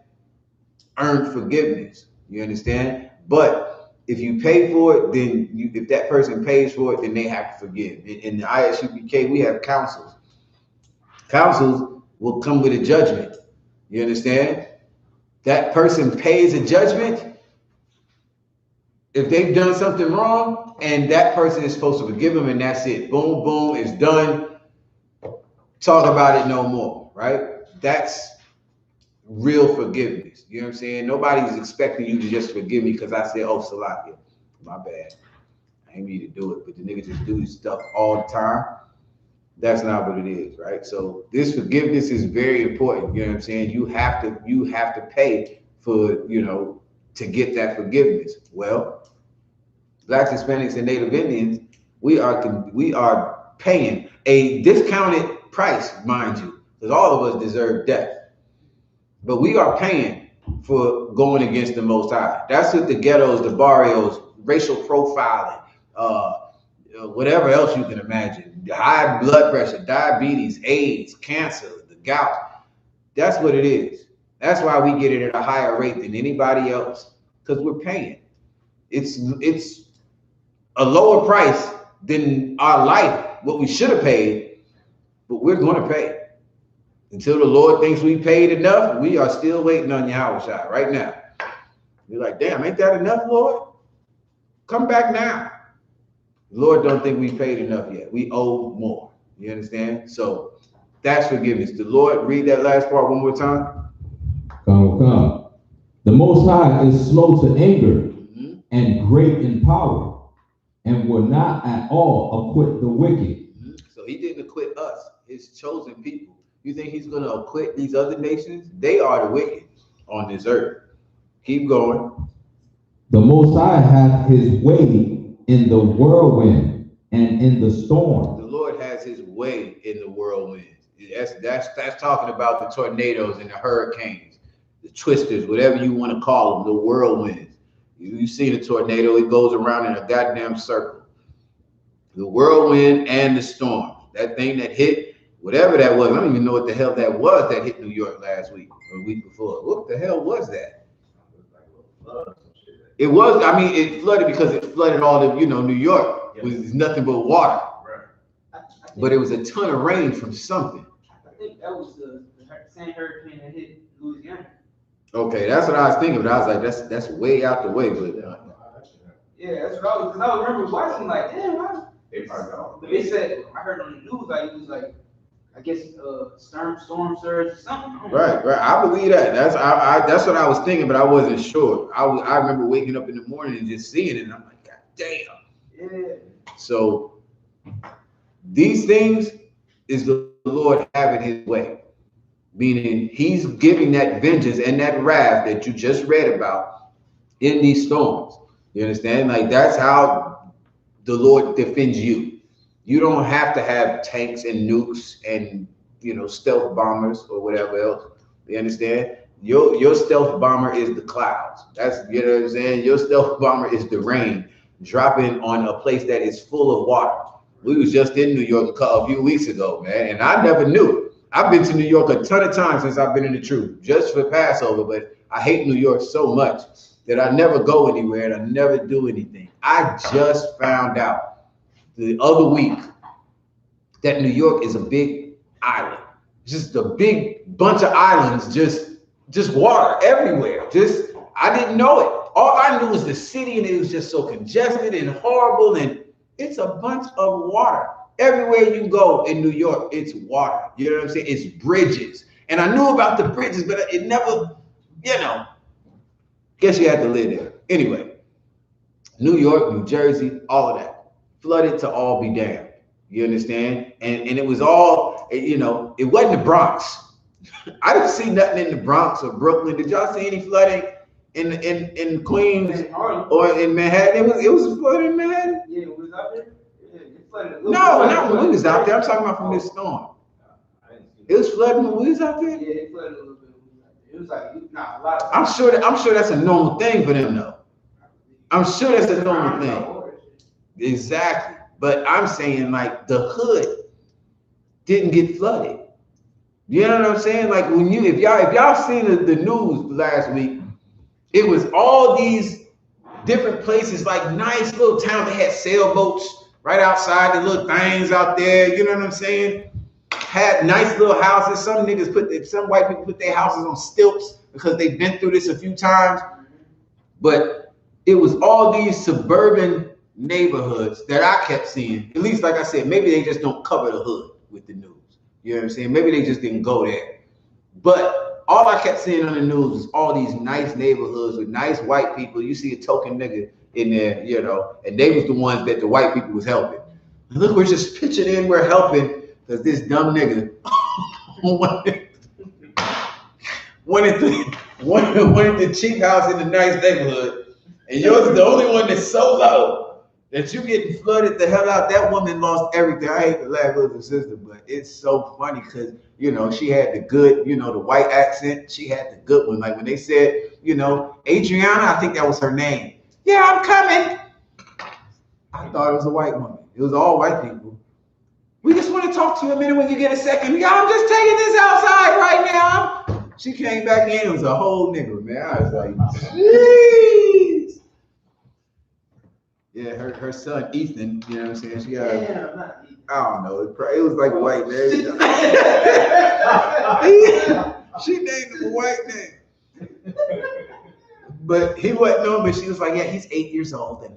earned forgiveness. You understand? But if you pay for it, then if that person pays for it, then they have to forgive. In the I.S.U.P.K, we have councils. Councils will come with a judgment. You understand? That person pays a judgment if they've done something wrong, and that person is supposed to forgive them, and that's it. Boom, boom, it's done. Talk about it no more, right? That's real forgiveness. You know what I'm saying? Nobody's expecting you to just forgive me because I said, oh, Salakia, my bad. I ain't mean to do it, but the niggas just do this stuff all the time. That's not what it is, right? So this forgiveness is very important. You know what I'm saying? You have to pay for, you know, to get that forgiveness. Well, Blacks, Hispanics, and Native Indians, we are paying a discounted price, mind you, because all of us deserve death. But we are paying for going against the Most High. That's what the ghettos, the barrios, racial profiling, whatever else you can imagine, high blood pressure, diabetes, AIDS, cancer, the gout. That's what it is. That's why we get it at a higher rate than anybody else, because we're paying. It's a lower price than our life, what we should have paid, but we're going to pay. Until the Lord thinks we paid enough, we are still waiting on Yahawashi right now. You're like, damn, ain't that enough, Lord? Come back now. The Lord don't think we paid enough yet. We owe more. You understand? So that's forgiveness. The Lord, read that last part one more time. Come. The Most High is slow to anger and great in power, and will not at all acquit the wicked. So he didn't acquit us, his chosen people. You think he's going to acquit these other nations? They are the wicked on this earth. Keep going. The Most High hath his way in the whirlwind and in the storm. The Lord has his way in the whirlwind. That's talking about the tornadoes and the hurricanes, the twisters, whatever you want to call them, the whirlwinds. You see the tornado, it goes around in a goddamn circle. The whirlwind and the storm. That thing that hit, whatever that was, I don't even know what the hell that was that hit New York last week or the week before. What the hell was that? It was, I mean, it flooded because it flooded all of, New York. It was nothing but water. But it was a ton of rain from something. I think that was the same hurricane that hit Louisiana. Okay, that's what I was thinking, but I was like, that's way out the way. But yeah, that's what I was, because I remember watching, like, damn, why? They said, I heard on the news, like, it was like, I guess storm surge or something. Right. I believe that. That's what I was thinking, but I wasn't sure. I remember waking up in the morning and just seeing it, and I'm like, God damn. Yeah. So these things is the Lord having his way, meaning he's giving that vengeance and that wrath that you just read about in these storms. You understand? Like, that's how the Lord defends you. You don't have to have tanks and nukes and, stealth bombers or whatever else. You understand? Your stealth bomber is the clouds. That's, you know what I'm saying? Your stealth bomber is the rain dropping on a place that is full of water. We was just in New York a few weeks ago, man, and I never knew. I've been to New York a ton of times since I've been in the truth, just for Passover, but I hate New York so much that I never go anywhere and I never do anything. I just found out the other week that New York is a big island, just a big bunch of islands, just water everywhere. I didn't know it. All I knew was the city, and it was just so congested and horrible, and it's a bunch of water. Everywhere you go in New York, it's water. You know what I'm saying? It's bridges. And I knew about the bridges, but it never, guess you had to live there. Anyway, New York, New Jersey, all of that. Flooded to all be damned. You understand? And it was all, it wasn't the Bronx. I didn't see nothing in the Bronx or Brooklyn. Did y'all see any flooding in Queens or in Manhattan? It was flooding in Manhattan? Yeah, it was out there. Yeah, it flooded. No, not when we was out there. I'm talking about from this storm. It was flooding when we was out there? Yeah, it flooded a little bit. It was like, a lot of I'm sure that's a normal thing for them, though. I'm sure that's a normal thing. Exactly. But I'm saying like the hood didn't get flooded. You know what I'm saying? Like when if y'all seen the news last week, it was all these different places, like nice little towns that had sailboats right outside, the little things out there. You know what I'm saying? Had nice little houses. Some white people put their houses on stilts because they've been through this a few times. But it was all these suburban neighborhoods that I kept seeing. At least, like I said, maybe they just don't cover the hood with the news. You know what I'm saying? Maybe they just didn't go there. But all I kept seeing on the news was all these nice neighborhoods with nice white people. You see a token nigga in there, you know, and they was the ones that the white people was helping. And look, we're just pitching in, we're helping, because this dumb nigga wanted the cheap house in the nice neighborhood, and yours is the only one that's so low that you getting flooded the hell out. That woman lost everything. I hate to laugh with her sister, but it's so funny because, you know, she had the good, you know, the white accent. She had the good one. Like when they said, you know, Adriana, I think that was her name. Yeah, I'm coming. I thought it was a white woman. It was all white people. We just want to talk to you a minute when you get a second. Yeah, I'm just taking this outside right now. She came back in. It was a whole nigga, man. I was like, jeez. Yeah, her son Ethan. You know what I'm saying? She got. I don't know. It was like a white name. She named him a white name. But he wasn't knowing. But she was like, yeah, he's 8 years old, and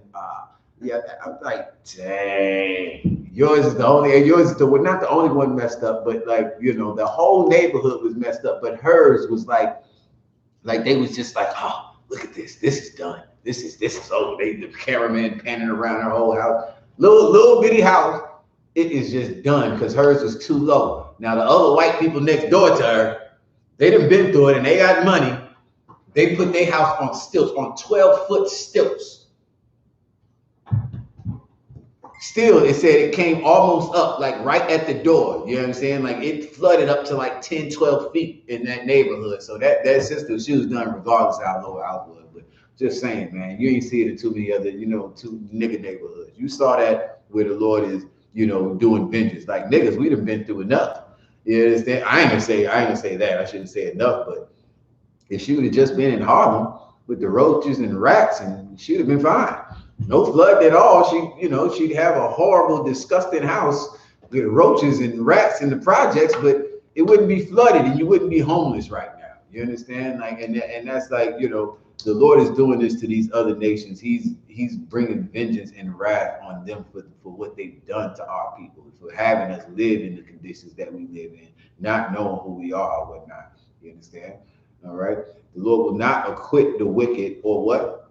yeah, I'm like, dang. Yours is not the only one messed up, but like, you know, the whole neighborhood was messed up, but hers was like they was just like, oh, look at this. This is done. This is over. The cameraman panning around her whole house. Little bitty house. It is just done because hers was too low. Now the other white people next door to her, they done been through it and they got money. They put their house on stilts, on 12-foot stilts. Still, it said it came almost up, like right at the door. You know what I'm saying? Like it flooded up to like 10, 12 feet in that neighborhood. So that sister, she was done regardless of how low her house was. But just saying, man, you ain't see it in too many other, you know, two nigga neighborhoods. You saw that where the Lord is, you know, doing vengeance. Like niggas, we done been through enough. You understand? I ain't gonna say that. I shouldn't say enough, but if she would have just been in Harlem with the roaches and rats, and she'd have been fine. No flood at all. She'd have a horrible, disgusting house with roaches and rats in the projects, but it wouldn't be flooded and you wouldn't be homeless right now. You understand? Like, and that's like, you know, the Lord is doing this to these other nations. He's bringing vengeance and wrath on them for what they've done to our people, for having us live in the conditions that we live in, not knowing who we are or whatnot. You understand? All right. The Lord will not acquit the wicked or what?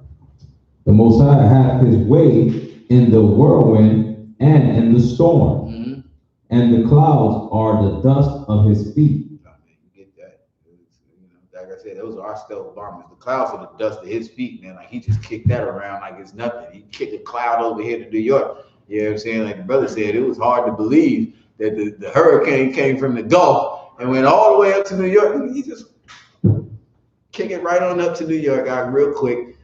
The Most High hath his way in the whirlwind and in the storm, and the clouds are the dust of his feet. Oh, man, you get that? You know, like I said, those are our stealth bombers. The clouds are the dust of his feet, man. Like he just kicked that around like it's nothing. He kicked a cloud over here to New York. You know what I'm saying? Like the brother said, it was hard to believe that the hurricane came from the Gulf and went all the way up to New York. He just kick it right on up to New York, out real quick.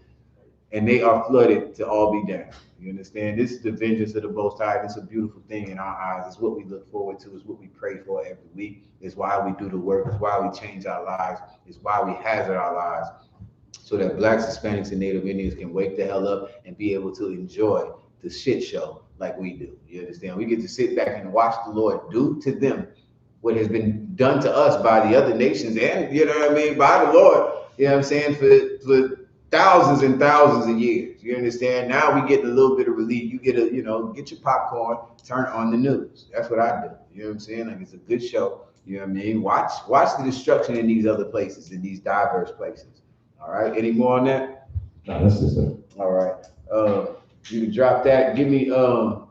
And they are flooded to all be down. You understand? This is the vengeance of the Most High. It's a beautiful thing in our eyes. It's what we look forward to. It's what we pray for every week. It's why we do the work. It's why we change our lives. It's why we hazard our lives so that Blacks, Hispanics, and Native Indians can wake the hell up and be able to enjoy the shit show like we do. You understand? We get to sit back and watch the Lord do to them what has been done to us by the other nations and, you know what I mean, by the Lord, you know what I'm saying, for thousands and thousands of years. You understand? Now we get a little bit of relief. You get get your popcorn, turn on the news. That's what I do. You know what I'm saying? Like it's a good show. You know what I mean? Watch the destruction in these other places, in these diverse places. All right. Any more on that? No, that's just it. All right. You can drop that. Give me all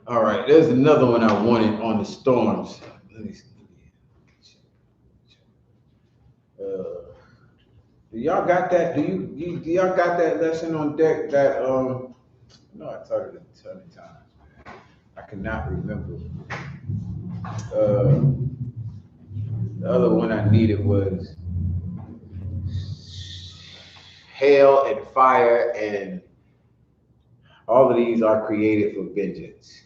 right. There's another one I wanted on the storms. Let me see. Do y'all got that? Do y'all got that lesson on deck? That no, I taught it a ton of times. Man. I cannot remember. The other one I needed was hail and fire, and all of these are created for vengeance.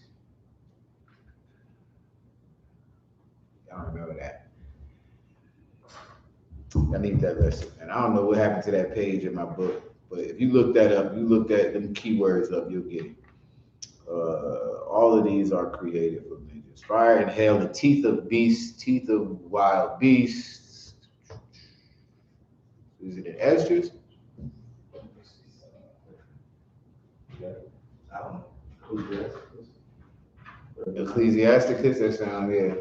Y'all remember that. I need that lesson. And I don't know what happened to that page in my book, but if you look that up, you look at them keywords up, you'll get it. All of these are created for vengeance. Fire and hail, the teeth of beasts, teeth of wild beasts. Is it in Esdras? I don't know. Who's this? Ecclesiasticus, that sound right.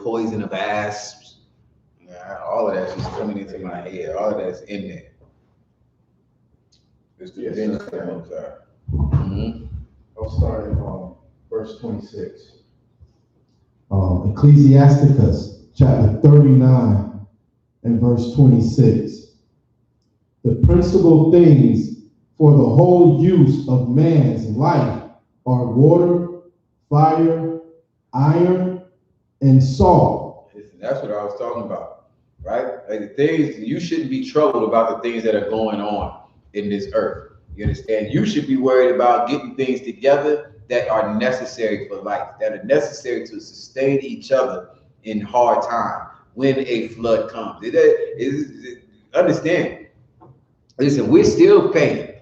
Poison of asps. Yeah, all of that's just coming into my head. All of that's in there. It's the vengeance of the Most High. I'll start at verse 26. Ecclesiasticus chapter 39 and verse 26. The principal things for the whole use of man's life are water, fire, iron, and salt. Listen, that's what I was talking about, right? Like the things, you shouldn't be troubled about the things that are going on in this earth. You understand? You should be worried about getting things together that are necessary for life, that are necessary to sustain each other in hard time when a flood comes. Understand? Listen, we're still paying.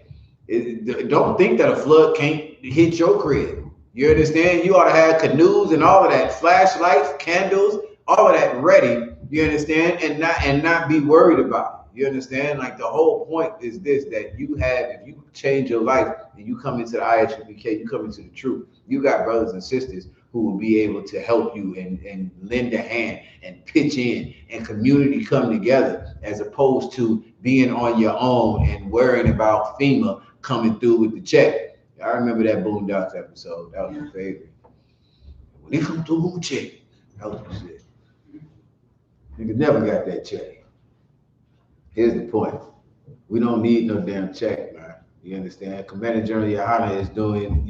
Don't think that a flood can't hit your crib. You understand? You ought to have canoes and all of that, flashlights, candles, all of that ready. You understand? And not be worried about it. You understand? Like the whole point is this, that you have, if you change your life and you come into the I.S.U.P.K, you come into the truth, you got brothers and sisters who will be able to help you and lend a hand and pitch in, and community come together, as opposed to being on your own and worrying about FEMA coming through with the check. I remember that Boondocks episode. That was my favorite. When they come through with check, that was the shit. Niggas never got that check. Here's the point. We don't need no damn check, man. You understand? Commander General Yahanna is doing,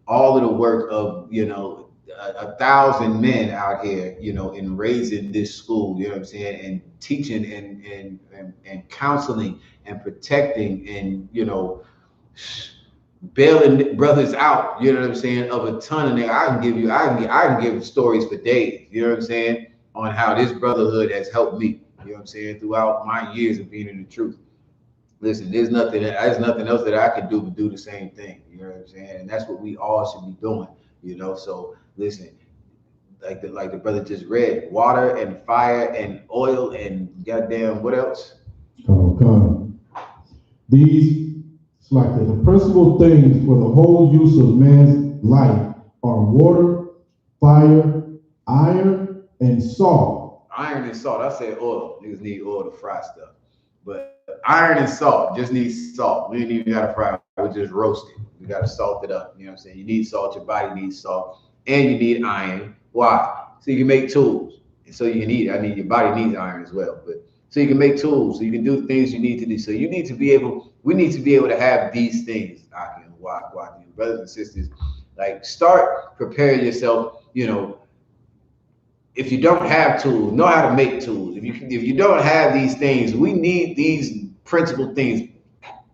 all of the work of, 1,000 men out here, in raising this school, you know what I'm saying, and teaching and counseling and protecting and, bailing brothers out, you know what I'm saying, of a ton of niggas. I can give stories for days, you know what I'm saying, on how this brotherhood has helped me, you know what I'm saying, throughout my years of being in the truth. Listen, there's nothing else that I can do but do the same thing, you know what I'm saying, and that's what we all should be doing, So listen, like the brother just read, water and fire and oil and goddamn what else? These, it's like the principal things for the whole use of man's life are water, fire, iron, and salt. Iron and salt. I said oil. Niggas need oil to fry stuff. But iron and salt just need salt. We ain't even gotta fry it. We just roast it. We gotta salt it up. You know what I'm saying? You need salt, your body needs salt, and you need iron. Why? So you can make tools. And so you can eat. Your body needs iron as well. But so you can make tools, so you can do the things you need to do. So you need to be able, we need to be able to have these things. Brothers and sisters, like start preparing yourself, if you don't have tools, know how to make tools. If you don't have these things, we need these principal things.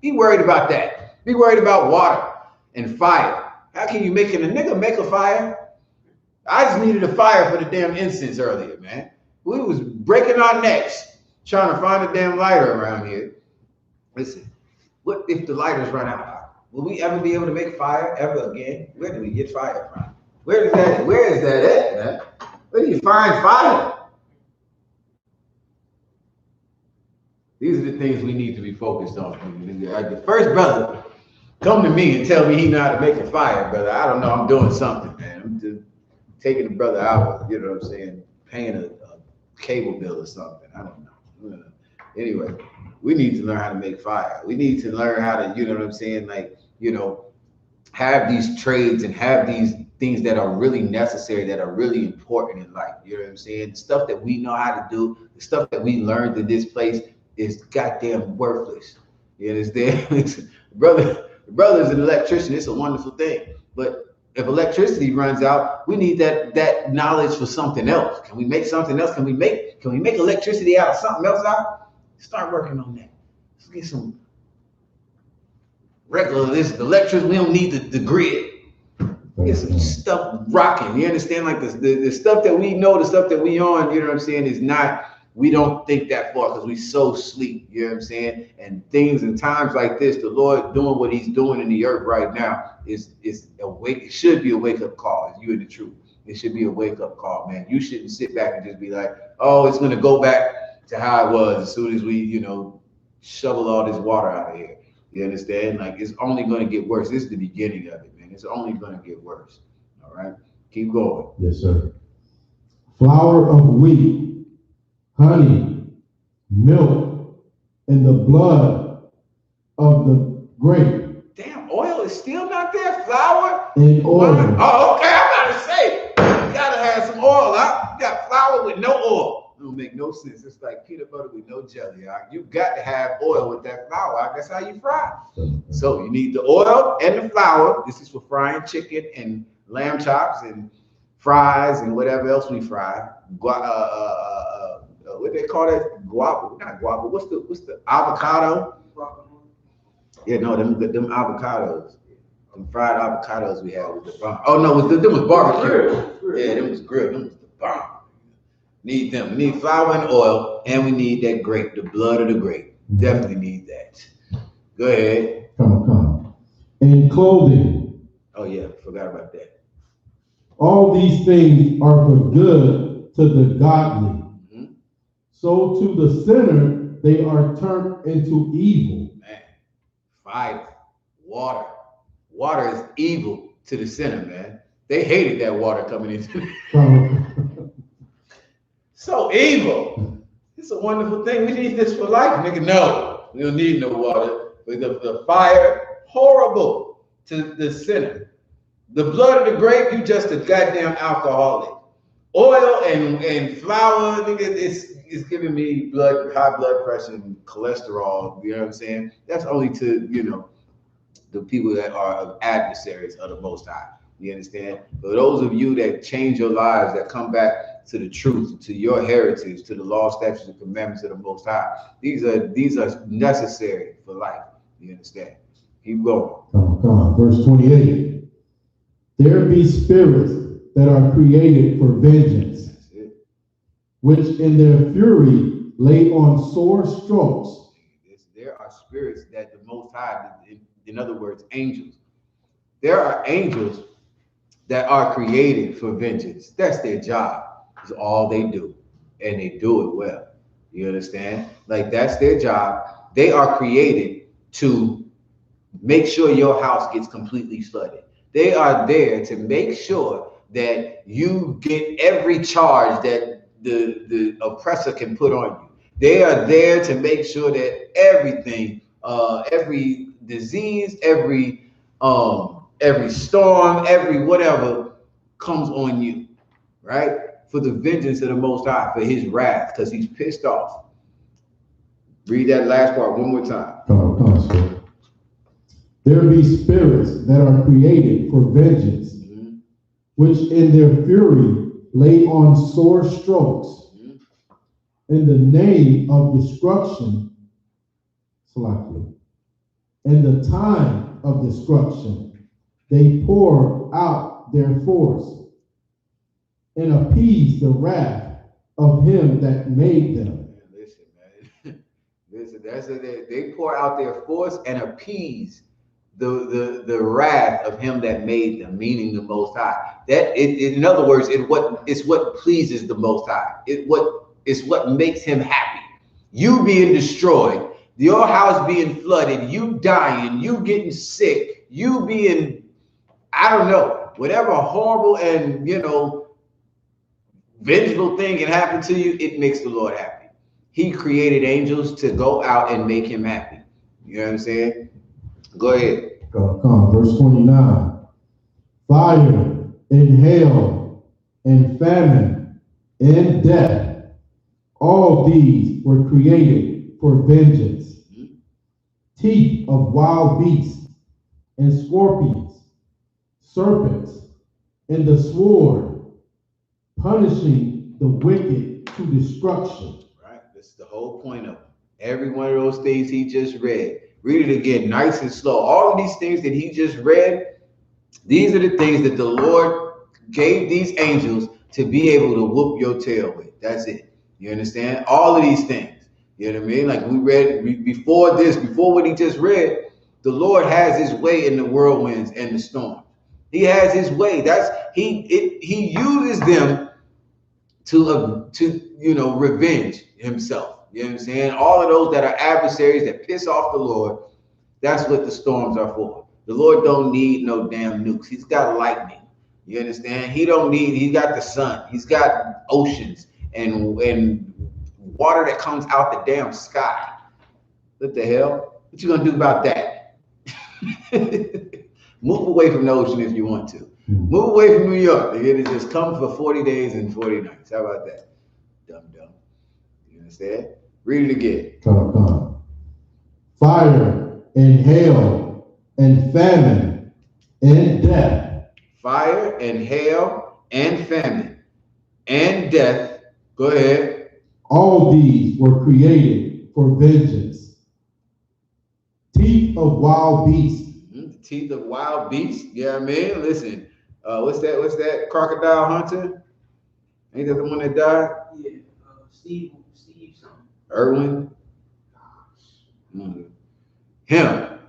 Be worried about that. Be worried about water and fire. How can you make a nigga make a fire? I just needed a fire for the damn incense earlier, man. We was breaking our necks trying to find a damn lighter around here. Listen, what if the lighters run out? Will we ever be able to make fire ever again? Where do we get fire from? Where is that at, man? Where do you find fire? These are the things we need to be focused on. The first brother come to me and tell me he know how to make a fire, brother. I don't know, I'm doing something, man. I'm just taking the brother out, you know what I'm saying, paying a cable bill or something. I don't know. Anyway, we need to learn how to make fire. We need to learn how to, you know what I'm saying, like, have these trades and have these things that are really necessary, that are really important in life. You know what I'm saying? The stuff that we know how to do, the stuff that we learned in this place is goddamn worthless. You understand? The brother is an electrician. It's a wonderful thing. But if electricity runs out, we need that knowledge for something else. Can we make something else? Can we make electricity out of something else out? Start working on that. Let's get some regular electricity. We don't need the grid. Get some stuff rocking. You understand? Like the stuff that we know, the stuff that we on, you know what I'm saying, is not, we don't think that far because we so sleep, you know what I'm saying? And things in times like this, the Lord doing what he's doing in the earth right now is awake. It should be a wake-up call. It's you and the truth. It should be a wake-up call, man. You shouldn't sit back and just be like, oh, it's gonna go back to how it was as soon as we, you know, shovel all this water out of here. You understand? Like, it's only gonna get worse. This is the beginning of it, man. It's only gonna get worse. All right? Keep going. Yes, sir. Flour of wheat, honey, milk, and the blood of the grape. Damn, oil is still not there. Flour and oil. Oh, okay. I'm about to say, you gotta have some oil. Huh? You got flour with no oil. It don't make no sense. It's like peanut butter with no jelly. Huh? You got to have oil with that flour. That's how you fry. So you need the oil and the flour. This is for frying chicken and lamb chops and fries and whatever else we fry. What they call that? Guava, not guava. What's the avocado? Yeah, no, them avocados, them fried avocados we had with the bomb. Oh no, them was barbecue. Yeah, them was grilled. Them was the bomb. Need them. We need flour and oil, and we need that grape, the blood of the grape. Definitely need that. Go ahead. Come. And clothing. Oh yeah, forgot about that. All these things are for good to the godly. So to the sinner, they are turned into evil. Man, fire, water. Water is evil to the sinner, man. They hated that water coming into So evil. It's a wonderful thing. We need this for life, nigga. No, we don't need no water. But the fire, horrible to the sinner. The blood of the grape, you just a goddamn alcoholic. Oil and flour, nigga, it's giving me high blood pressure and cholesterol. You know what I'm saying? That's only to, you know, the people that are adversaries of the Most High. You understand? For those of you that change your lives, that come back to the truth, to your heritage, to the law, statutes, and commandments of the Most High, these are necessary for life. You understand? Keep going. Come. Verse 28. There be spirits that are created for vengeance, which in their fury lay on sore strokes. There are spirits that the Most High, in other words, angels. There are angels that are created for vengeance. That's their job. It's all they do. And they do it well. You understand? Like, that's their job. They are created to make sure your house gets completely flooded. They are there to make sure that you get every charge that the oppressor can put on you. They are there to make sure that everything, every disease, every storm, every whatever comes on you, right? For the vengeance of the Most High, for his wrath, because he's pissed off. Read that last part one more time. Come. There be spirits that are created for vengeance, which in their fury lay on sore strokes. In the name of destruction, in the time of destruction, they pour out their force and appease the wrath of him that made them. Listen, man. Listen, they pour out their force and appease the wrath of him that made them, meaning the Most High. In other words, it's what pleases the Most High. It's what makes him happy. You being destroyed, your house being flooded, you dying, you getting sick, you being, I don't know, whatever horrible and, you know, vengeful thing can happen to you, it makes the Lord happy. He created angels to go out and make him happy. You know what I'm saying? Go ahead. Come. Verse 29. Fire and hail and famine and death, all these were created for vengeance. Teeth of wild beasts and scorpions, serpents, and the sword, punishing the wicked to destruction. Right? That's the whole point of it. Every one of those things he just read. Read it again, nice and slow. All of these things that he just read, these are the things that the Lord gave these angels to be able to whoop your tail with. That's it. You understand? All of these things. You know what I mean? Like we read before this, before what he just read, the Lord has his way in the whirlwinds and the storms. He has his way. He uses them to revenge himself. You know what I'm saying? All of those that are adversaries that piss off the Lord, that's what the storms are for. The Lord don't need no damn nukes. He's got lightning. You understand? He got the sun. He's got oceans and water that comes out the damn sky. What the hell? What you gonna do about that? Move away from the ocean if you want to. Move away from New York. It just come for 40 days and 40 nights. How about that? Dumb. You understand? Read it again. Fire and hail and famine and death. Fire and hail and famine and death. Go ahead. All these were created for vengeance. Teeth of wild beasts. The teeth of wild beasts. You know what I mean? Listen, what's that? Crocodile Hunter? Ain't that the one that died? Yeah, Steve something. Irwin. Him.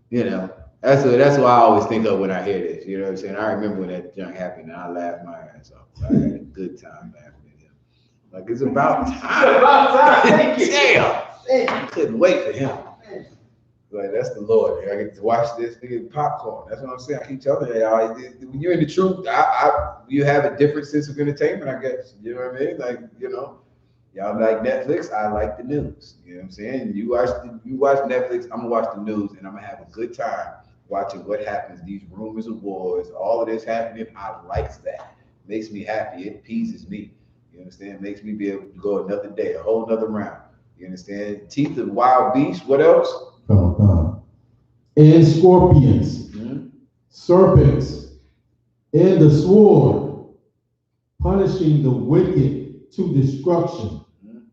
You know, that's what I always think of when I hear this. You know what I'm saying? I remember when that junk happened and I laughed my ass off. I had a good time laughing at him. Like it's about time. It's about time. Thank you. Damn. I couldn't wait for him. Like that's the Lord. I get to watch this nigga popcorn. That's what I'm saying. I keep telling y'all, when you're in the truth, you have a different sense of entertainment, I guess. You know what I mean? Like, y'all like Netflix, I like the news. You know what I'm saying? You watch Netflix, I'm gonna watch the news and I'm gonna have a good time watching what happens, these rumors of wars, all of this happening. I like that. Makes me happy. It appeases me. You understand? Makes me be able to go another day, a whole nother round. You understand? Teeth of wild beasts. What else? And scorpions, serpents, and the sword, punishing the wicked to destruction. The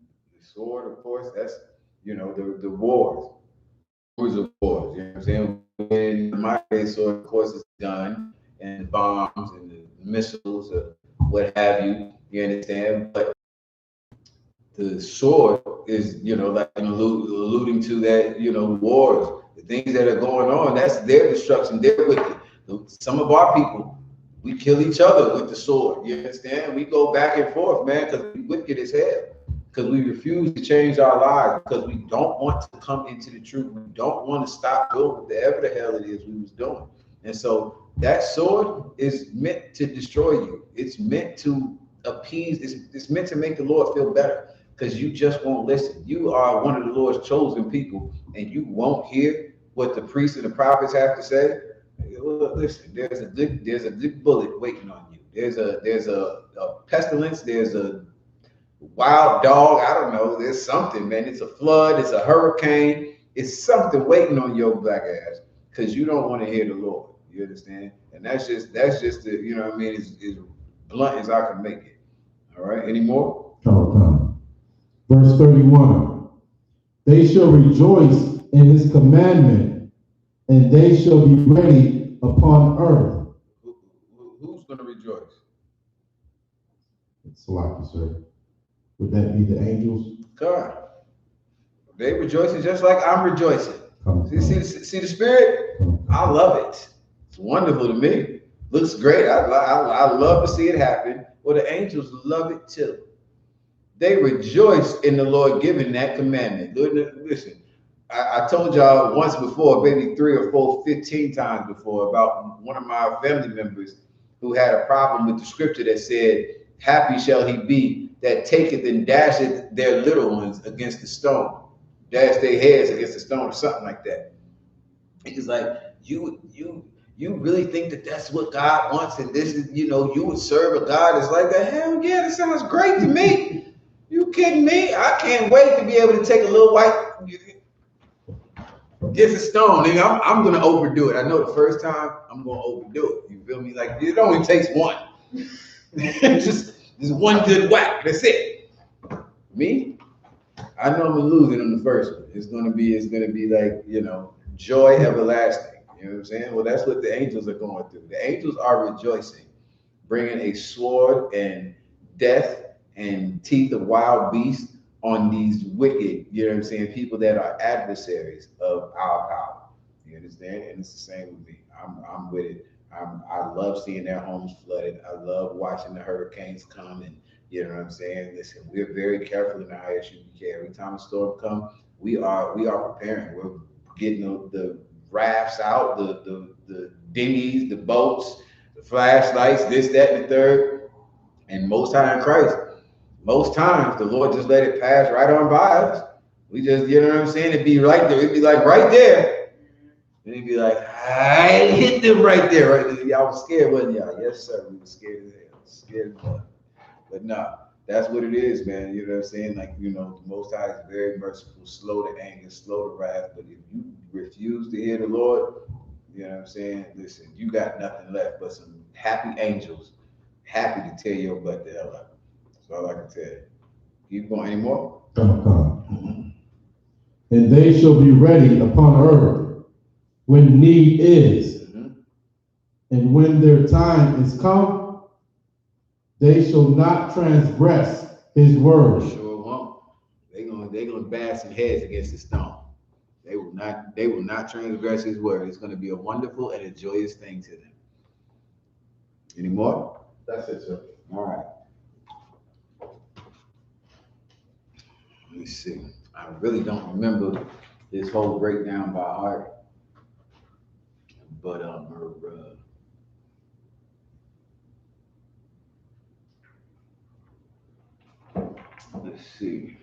sword, of course, that's the wars. Wars of wars. You know what I'm saying? In my case, sword, of course, is gun and the bombs and the missiles or what have you. You understand? But the sword is, like alluding to that, wars, the things that are going on, that's their destruction, they're wicked. Some of our people, we kill each other with the sword, you understand? We go back and forth, man, because we're wicked as hell, because we refuse to change our lives, because we don't want to come into the truth. We don't want to stop doing whatever the hell it is we was doing. And so that sword is meant to destroy you. It's meant to appease, it's meant to make the Lord feel better. Because you just won't listen. You are one of the Lord's chosen people, and you won't hear what the priests and the prophets have to say. Well, listen, there's a good bullet waiting on you. There's a pestilence. There's a wild dog. I don't know. There's something, man. It's a flood. It's a hurricane. It's something waiting on your black ass because you don't want to hear the Lord. You understand? And that's just the what I mean. As blunt as I can make it. All right. Any more? Verse 31, they shall rejoice in his commandment, and they shall be ready upon earth. Who's going to rejoice? SKYPE, sir. Would that be the angels? God. They rejoicing just like I'm rejoicing. See the spirit? I love it. It's wonderful to me. Looks great. I love to see it happen. Well, the angels love it too. They rejoice in the Lord giving that commandment. Listen, I told y'all once before, maybe 3 or 4, 15 times before, about one of my family members who had a problem with the scripture that said, happy shall he be that taketh and dasheth their little ones against the stone. Dash their heads against the stone or something like that. It's like, you really think that that's what God wants? And this is, you would serve a God that's like that? Hell yeah, that sounds great to me. You kidding me? I can't wait to be able to take a little white. gets a stone, nigga. I'm gonna overdo it. I know the first time I'm gonna overdo it. You feel me? Like it only takes one. just one good whack. That's it. Me, I know I'm gonna lose it on the first one. It's gonna be like, you know, joy everlasting. You know what I'm saying? Well, that's what the angels are going through. The angels are rejoicing, bringing a sword and death and teeth of wild beasts on these wicked, you know what I'm saying, people that are adversaries of our power. You understand? And it's the same with me. I'm with it. I love seeing their homes flooded. I love watching the hurricanes come, and you know what I'm saying. Listen, we're very careful in the I.S.U.P.K. Every time a storm comes, we are preparing. We're getting the rafts out, the dinghies, the boats, the flashlights, this, that, and the third. And most high in Christ, most times the Lord just let it pass right on by us. We just, you know what I'm saying? It'd be right there. It'd be like right there. And it'd be like, I hit them right there. Right there. Y'all was scared, wasn't y'all? Yes, sir. We were scared as hell. Scared as hell. But no, that's what it is, man. You know what I'm saying? Like, you know, the Most High is very merciful, slow to anger, slow to wrath. But if you refuse to hear the Lord, you know what I'm saying? Listen, you got nothing left but some happy angels, happy to tear your butt the hell up. That's all I can tell you. Keep going anymore? Come. And they shall be ready upon earth when need is. And when their time is come, they shall not transgress his word. Sure won't. They're gonna bash some heads against the stone. They will not transgress his word. It's gonna be a wonderful and a joyous thing to them. Any more? That's it, sir. All right. Let me see. I really don't remember this whole breakdown by heart. But let's see.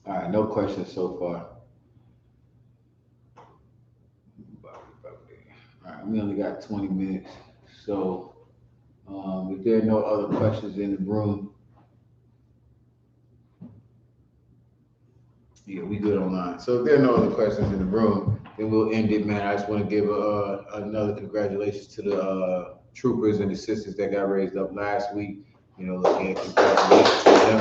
All right, no questions so far. All right, we only got 20 minutes. So if there are no other questions in the room, yeah, we good online. So if there are no other questions in the room, then we'll end it, man. I just want to give another congratulations to the troopers and the sisters that got raised up last week. You know, again, congratulations to them.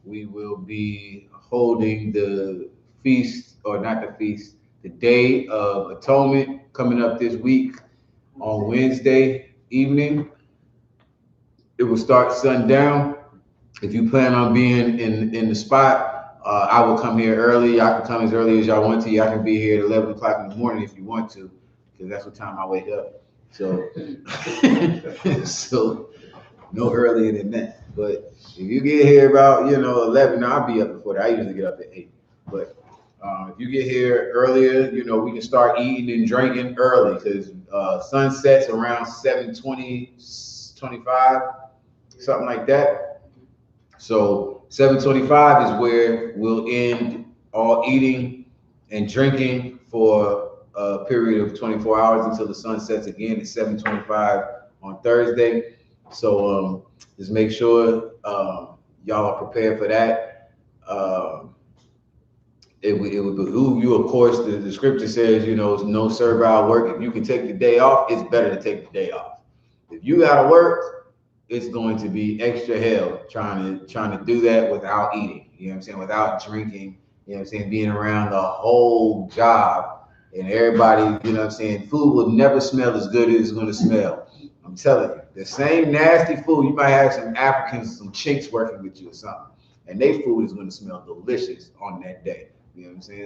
We will be holding the feast, or not the feast, the Day of Atonement coming up this week on Wednesday evening. It will start sundown. If you plan on being in the spot, I will come here early. I can come as early as y'all want to. I can be here at 11 o'clock in the morning if you want to, because that's what time I wake up. So, so no earlier than that. But if you get here about 11, I'll be up before that. I usually get up at 8. But if you get here earlier, we can start eating and drinking early, because sun sets around 7:20, 25, something like that. So 7:25 is where we'll end all eating and drinking for a period of 24 hours until the sun sets again at 7:25 on Thursday. So just make sure y'all are prepared for that. It would behoove you, of course. The scripture says, it's no servile work. If you can take the day off, it's better to take the day off. If you gotta work, it's going to be extra hell trying to do that without eating, without drinking, being around the whole job and everybody, food will never smell as good as it's going to smell. I'm telling you, the same nasty food, you might have some Africans, some chinks working with you or something, and their food is going to smell delicious on that day.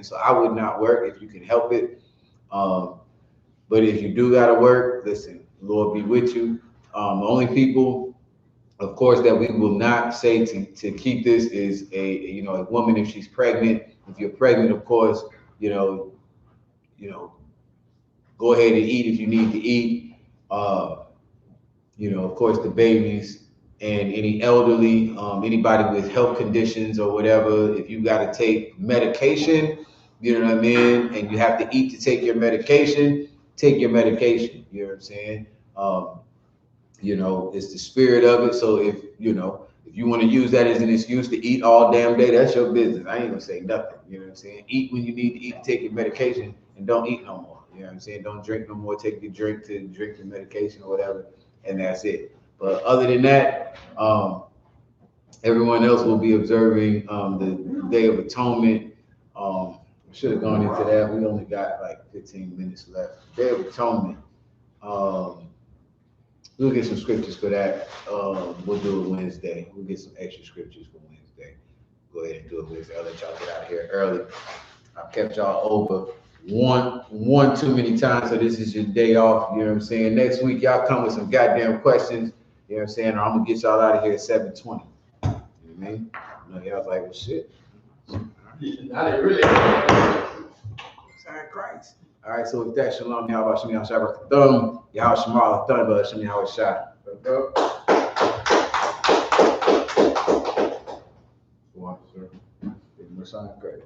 So I would not work if you can help it. But if you do got to work, listen, the Lord be with you. The only people, of course, that we will not say to keep this is a woman if she's pregnant. If you're pregnant, of course, go ahead and eat if you need to eat. Of course, the babies and any elderly, anybody with health conditions or whatever. If you got to take medication, you know what I mean, and you have to eat to take your medication, take your medication. You know what I'm saying? It's the spirit of it. So if If you want to use that as an excuse to eat all damn day, that's your business. I ain't gonna say nothing. You know what I'm saying? Eat when you need to eat, take your medication, and don't eat no more. You know what I'm saying? Don't drink no more. Take your drink to drink your medication or whatever, and that's it. But other than that, everyone else will be observing the Day of Atonement. We should have gone into that. We only got like 15 minutes left. Day of Atonement. We'll get some scriptures for that. We'll do it Wednesday. We'll get some extra scriptures for Wednesday. Go ahead and do it Wednesday. I'll let y'all get out of here early. I've kept y'all over one too many times, so this is your day off. You know what I'm saying? Next week, y'all come with some goddamn questions. You know what I'm saying? Or I'm gonna get y'all out of here at 7:20. You know what I mean? You know, y'all was like, well, shit. Not really. Sign Christ. All right, so with that, shalom, Yahweh Shem Yahweh Shabbat Thumb, Yahweh Shemal Thumb, Shem Yahweh Shah. One, sir. Sign Christ.